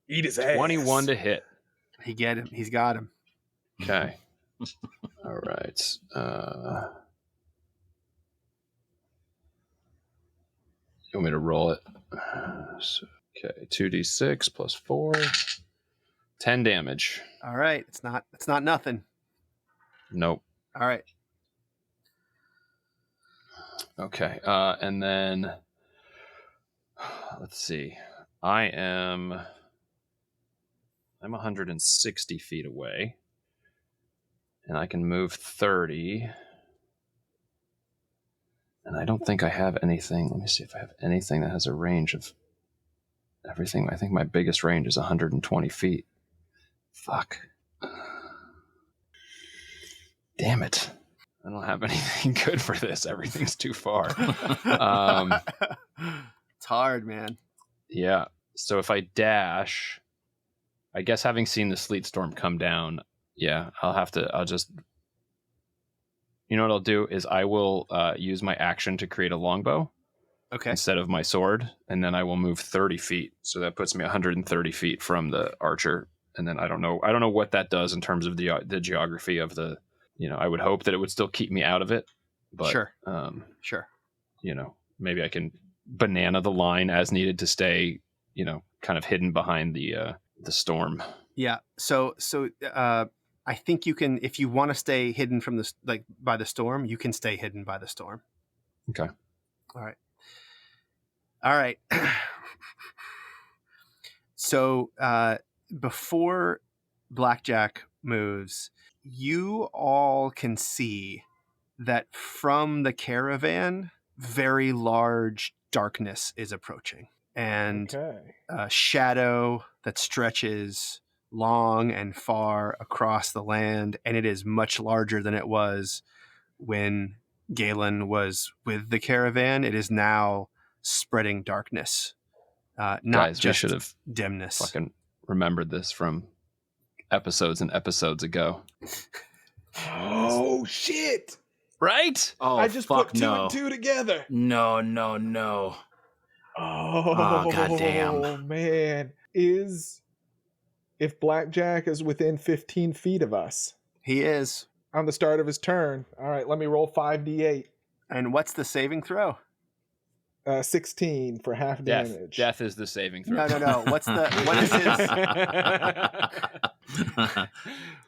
eat his ass. 21 to hit. Get him. He's got him. Okay. All right. You want me to roll it? Okay, 2d6 plus 4. 10 damage. All right. It's not nothing. Nope. All right. Okay. And then let's see. I'm 160 feet away. And I can move 30. And I don't think I have anything. Let me see if I have anything that has a range of everything. I think my biggest range is 120 feet. Fuck. Damn it. I don't have anything good for this. Everything's too far. It's hard, man. Yeah. So if I dash, I guess having seen the sleet storm come down, yeah, I'll just, you know what I'll do is I will use my action to create a longbow Okay. instead of my sword, and then I will move 30 feet. So that puts me 130 feet from the archer. And then I don't know what that does in terms of the geography of the, I would hope that it would still keep me out of it. But, Sure. Sure. Maybe I can banana the line as needed to stay, kind of hidden behind the storm. Yeah. So I think you can, if you want to stay hidden from by the storm, you can stay hidden by the storm. Okay. All right. So before Blackjack moves, you all can see that from the caravan, very large darkness is approaching, and a shadow that stretches long and far across the land, and it is much larger than it was when Galen was with the caravan. It is now spreading darkness, not Guys, we just should have dimness. fucking remembered this from episodes and episodes ago. Oh shit! Right? Oh, I just fuck put two no. and two together. No. Oh, goddamn. Man. If Blackjack is within 15 feet of us He is. on the start of his turn, all right, let me roll 5d8. And what's the saving throw? 16 for half damage. Death is the saving throw. No. What is his?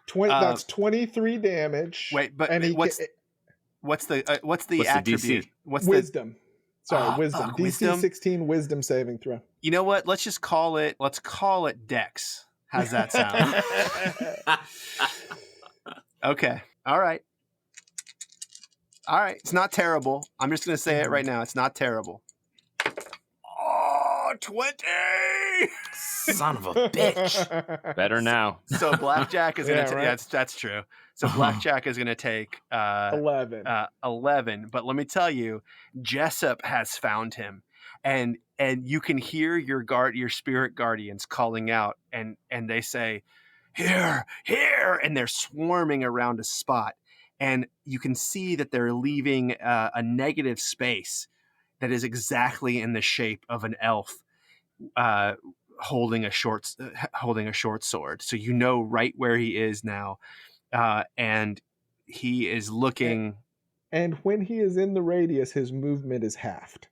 20, that's 23 damage. Wait, but and he what's the What's the attribute? DC? What's wisdom. Sorry, Oh, wisdom. fuck, DC wisdom? 16 wisdom saving throw. You know what? Let's just call it. Let's call it Dex. How's that sound? Okay. All right. It's not terrible. I'm just gonna say it right now. It's not terrible. Oh, 20. Son of a bitch. Better now. So Blackjack is gonna. Yeah, right. That's true. So Blackjack is gonna take 11. 11. But let me tell you, Jessup has found him, and you can hear your spirit guardians calling out, and they say, here, and they're swarming around a spot, and you can see that they're leaving a negative space that is exactly in the shape of an elf holding a short sword. So you know right where he is now. And he is looking. And when he is in the radius, his movement is halved.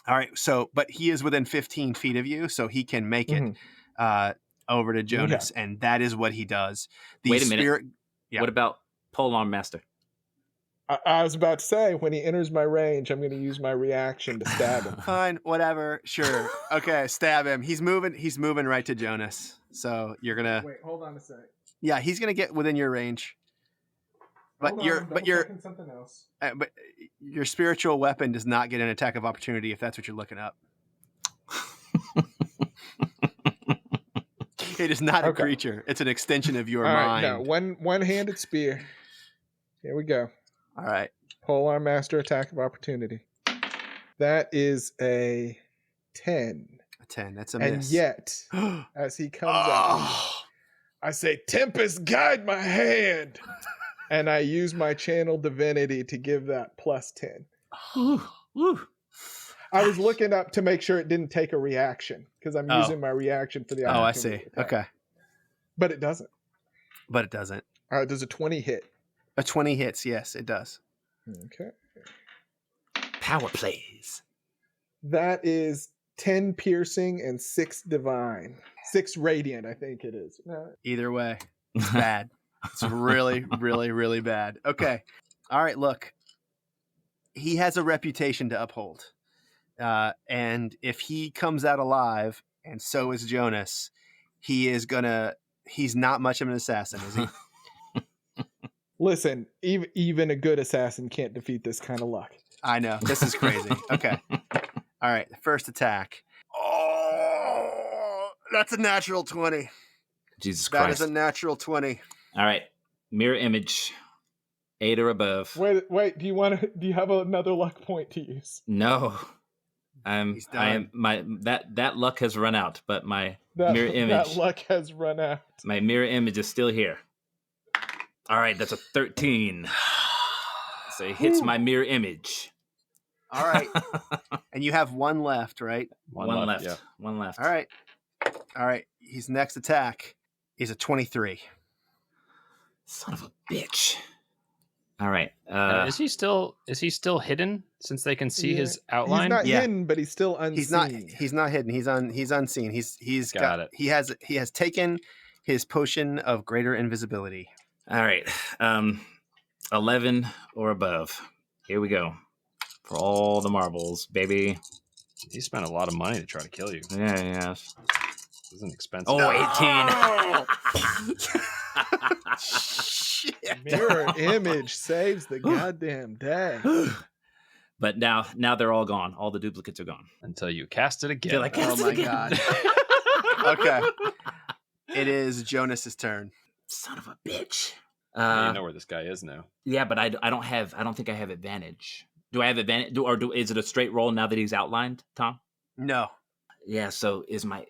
All right. So, but he is within 15 feet of you, so he can make it over to Jonas, and that is what he does. Wait a minute. Yeah. What about Polearm Master? I was about to say, when he enters my range, I'm going to use my reaction to stab him. Fine, whatever. Sure. Okay, stab him. He's moving right to Jonas. So you're gonna. Wait, hold on a sec. Yeah, he's gonna get within your range. But Hold on, I'm checking something else. But your spiritual weapon does not get an attack of opportunity if that's what you're looking up. It is not a creature. It's an extension of your mind. No, one-handed spear. Here we go. All right. Polearm Master attack of opportunity. That is a 10. A 10. That's a And miss. yet, as he comes out, I say, Tempest, guide my hand. And I use my channel divinity to give that plus 10. I was looking up to make sure it didn't take a reaction because I'm using my reaction for the Oh, I opportunity see. attack. Okay. But it doesn't. Does a 20 hit? A 20 hits. Yes, it does. Okay. Power plays. That is 10 piercing and 6 divine. 6 radiant, I think it is. No. Either way, it's bad. It's really, really, really bad. Okay. All right, look. He has a reputation to uphold. And if he comes out alive, and so is Jonas, he's not much of an assassin, is he? Listen, even a good assassin can't defeat this kind of luck. I know. This is crazy. Okay. All right. First attack. Oh, that's a natural 20. Jesus That Christ. is a natural 20. All right. Mirror image. 8 or above. Wait. Do you have another luck point to use? No. He's done. That luck has run out, but my That mirror image, that luck has run out. my mirror image is still here. All right, that's a 13. So it hits my mirror image. All right. And you have one left, right? One left. Yeah. One left. All right. His next attack is a 23. Son of a bitch. All right. Is he still hidden since they can see his outline? He's not Yeah. hidden, but he's still unseen. He's not hidden. He's unseen. He's Got it. He has taken his potion of greater invisibility. All right. 11 or above. Here we go. For all the marbles, baby. He spent a lot of money to try to kill you. Yeah. This isn't expensive. Oh, 18. Shit. Mirror image saves the goddamn day. But now they're all gone. All the duplicates are gone. Until you cast it again. Till I cast Oh it my again. god. Okay. It is Jonas's turn. Son of a bitch. You know where this guy is now. Yeah, but I don't think I have advantage. Do I have advantage? Is it a straight roll now that he's outlined, Tom? No. Yeah. So is my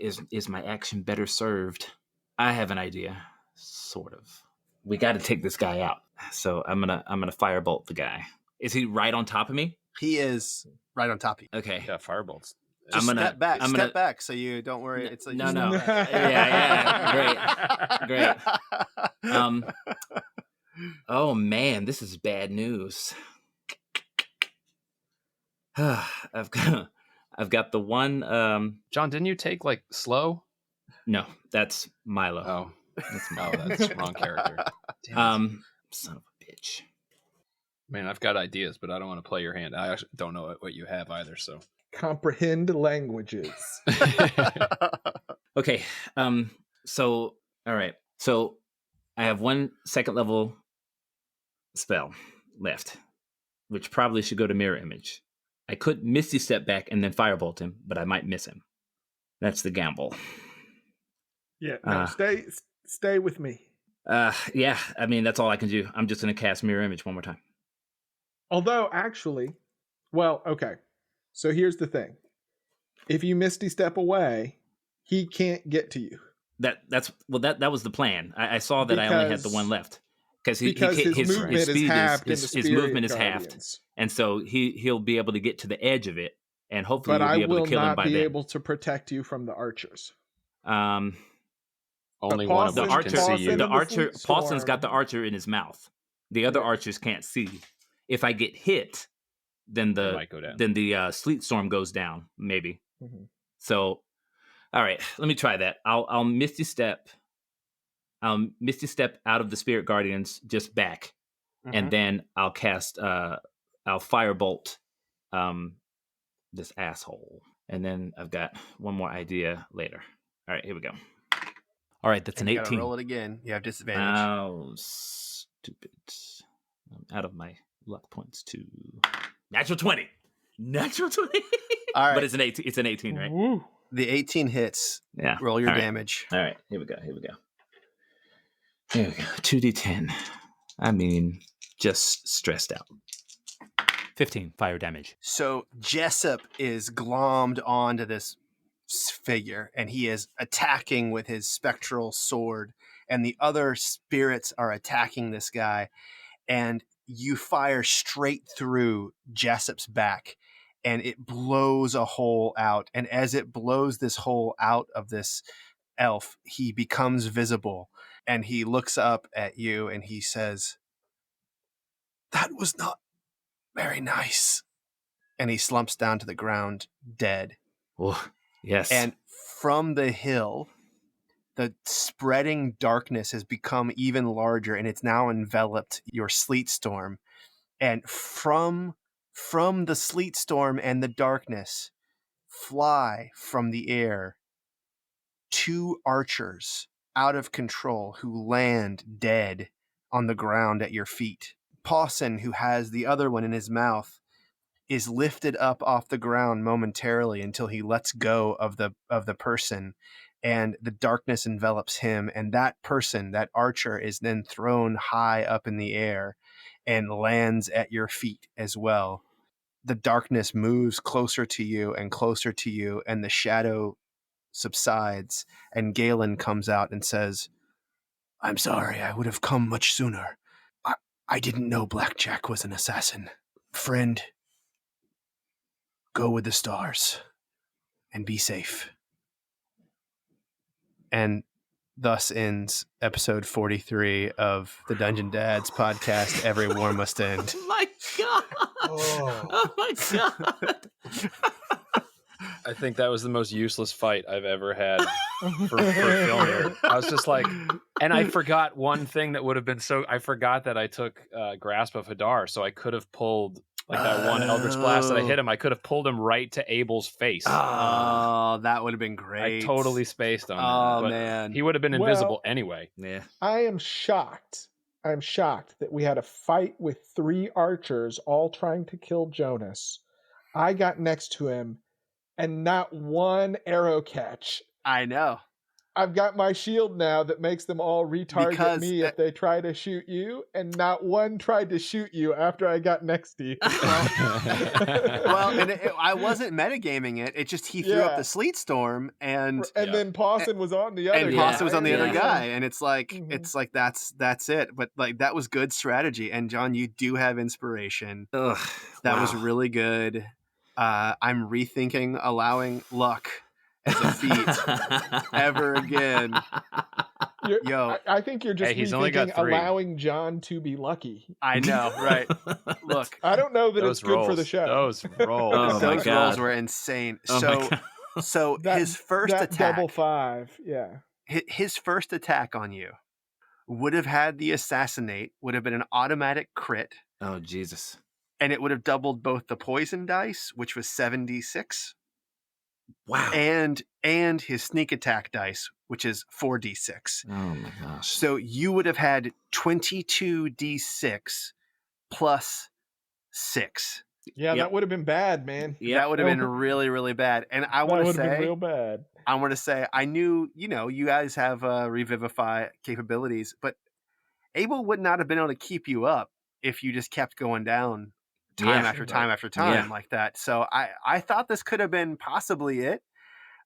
action better served? I have an idea, sort of. We got to take this guy out. So I'm gonna firebolt the guy. Is he right on top of me? He is right on top of you. Okay. Yeah, firebolts. Just step back. I'm step gonna- back so you don't worry. It's like No. Yeah. Great. Oh man, this is bad news. I've got the one. John, didn't you take like slow? No, that's Milo. Oh, that's the wrong character. Damn it. Son of a bitch. Man, I've got ideas, but I don't want to play your hand. I actually don't know what you have either. So Comprehend languages. Okay. So all right. So I have 1 second level spell left, which probably should go to mirror image. I could Misty Step back and then firebolt him, but I might miss him. That's the gamble. Yeah, no, stay with me. Yeah, I mean that's all I can do. I'm just gonna cast mirror image one more time. Although, actually, well, okay. So here's the thing: if you Misty Step away, he can't get to you. That was the plan. I saw that I only had the one left because his movement is halved. His movement is halved, and so he'll be able to get to the edge of it, and hopefully But we'll I be able will to kill him not by be then. able to protect you from the archers. only one of The them archer, can see you. the the archer, fleet Paulson's got the storm. archer in his mouth. The other archers can't see. If I get hit, then It might go down. the sleet storm goes down. Maybe. Mhm. So, all right, let me try that. I'll Misty Step. Misty Step out of the Spirit Guardians, just back, and then I'll cast. I'll firebolt, this asshole, and then I've got one more idea later. All right, here we go. All right, that's an You gotta 18. roll it again. You have disadvantage. Oh, stupid! I'm out of my luck points too. Natural 20. Natural 20. All right. But it's an 18. It's an 18, right? Woo. The 18 hits. Yeah. Roll your All right. damage. All right, here we go. Here we go. 2d10. I mean, just stressed out. 15 fire damage. So Jessup is glommed onto this figure, and he is attacking with his spectral sword, and the other spirits are attacking this guy, and you fire straight through Jessup's back, and it blows a hole out. And as it blows this hole out of this elf, he becomes visible, and he looks up at you, and he says, "That was not very nice." And he slumps down to the ground, dead. Oh, yes. And from the hill, the spreading darkness has become even larger, and it's now enveloped your sleet storm. And from the sleet storm and the darkness, fly from the air 2 archers out of control who land dead on the ground at your feet. Pawson, who has the other one in his mouth, is lifted up off the ground momentarily until he lets go of the person, and the darkness envelops him, and that person, that archer, is then thrown high up in the air, and lands at your feet as well. The darkness moves closer to you, and the shadow subsides, and Galen comes out and says, "I'm sorry, I would have come much sooner. I didn't know Blackjack was an assassin. Friend, go with the stars and be safe." And thus ends episode 43 of the Dungeon Dads podcast, Every War Must End. Oh my god! Oh my god! I think that was the most useless fight I've ever had for Filnyr. I was just like, and I forgot one thing that would have been I forgot that I took Grasp of Hadar, so I could have pulled like that one Eldritch Blast that I hit him. I could have pulled him right to Abel's face. Oh, that would have been great. I totally spaced on that. Oh, But man. he would have been invisible anyway. Yeah. I am shocked. I'm shocked that we had a fight with 3 archers all trying to kill Jonas. I got next to him and not one arrow catch. I know. I've got my shield now that makes them all retarget me if they try to shoot you, and not one tried to shoot you after I got next to you. Well, and I wasn't metagaming it. It just he threw up the sleet storm, and then Pawson was on the other guy. Pawson was on the other guy, and it's like that's it. But like that was good strategy. And John, you do have inspiration. Ugh, that was really good. I'm rethinking allowing luck as a feat ever again. I think you're just he's only got rethinking 3. allowing John to be lucky. I know, right? Look, I don't know that Those it's good for the rolls, show. Those rolls. Oh, those my rolls God. were insane. Oh So That- his first that attack, double 5, yeah. his first attack on you would have had the assassinate, would have been an automatic crit, Oh Jesus! and it would have doubled both the poison dice, which was 7d6, Wow! and his sneak attack dice, which is 4d6. Oh my gosh! So you would have had 22d6 plus 6. Yeah, Yep. that would have been bad, man. Yeah, That would have been really, really bad. And I That want to would have been say, real bad. I knew, you guys have revivify capabilities, but Abel would not have been able to keep you up if you just kept going down time Yeah. after time after time Yeah. like that. So I thought this could have been possibly it.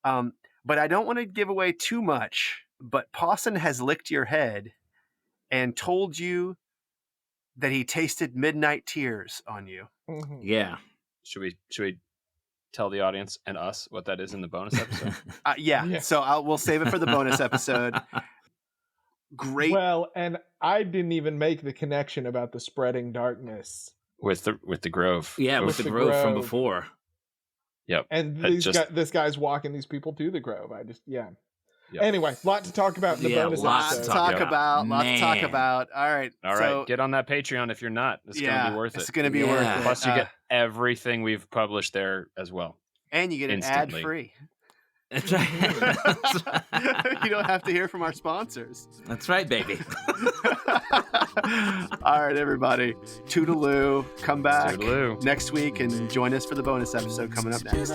But I don't want to give away too much. But Pawson has licked your head and told you that he tasted midnight tears on you. Mhm. Yeah. Should we tell the audience and us what that is in the bonus episode? Yeah. Yeah. So we'll save it for the bonus episode. Great. Well, and I didn't even make the connection about the spreading darkness. with the grove. Yeah, with With the the grove from grove. before. Yep. And this guy's walking these people to the grove. Yep. Anyway, lot to talk about in the Yeah, bonus lots Lots to to episode. talk talk about. about. Lots to talk Man. about. All right. All right, get on that Patreon if you're not. It's gonna be worth it. It's going to be Yeah. worth it. Plus, you get everything we've published there as well. and you get an instantly. ad free. That's right. You don't have to hear from our sponsors. That's right, baby. All right, everybody. Toodaloo. Come back Toodaloo. next week and join us for the bonus episode coming up next.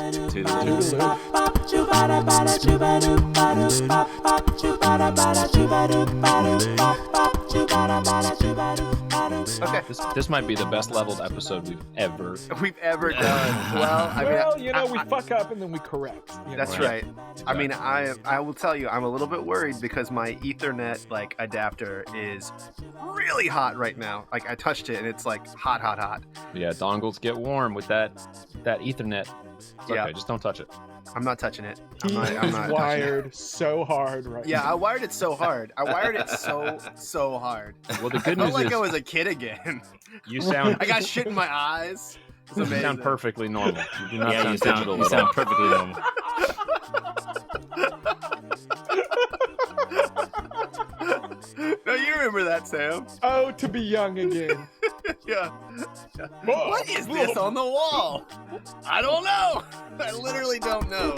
Okay. This might be the best leveled episode we've ever. We've ever done. Well, we fuck up and then we correct. That's right. I mean, I will tell you, I'm a little bit worried because my Ethernet adapter is really hot right now. Like I touched it and it's like hot. Yeah, dongles get warm with that Ethernet. It's Yeah. okay, just don't touch it. I'm not touching it. He I'm is not touching it. wired so hard right Yeah, now. I wired it so hard. I wired it so hard. Well, the I good felt news like is I was a kid again. you sound I got shit in my eyes. It's you amazing. sound perfectly normal. You do not Yeah, you sound digital. you at sound all. perfectly normal. No, you remember that, Sam? Oh, to be young again. Yeah. What is this on the wall? I don't know. I literally don't know.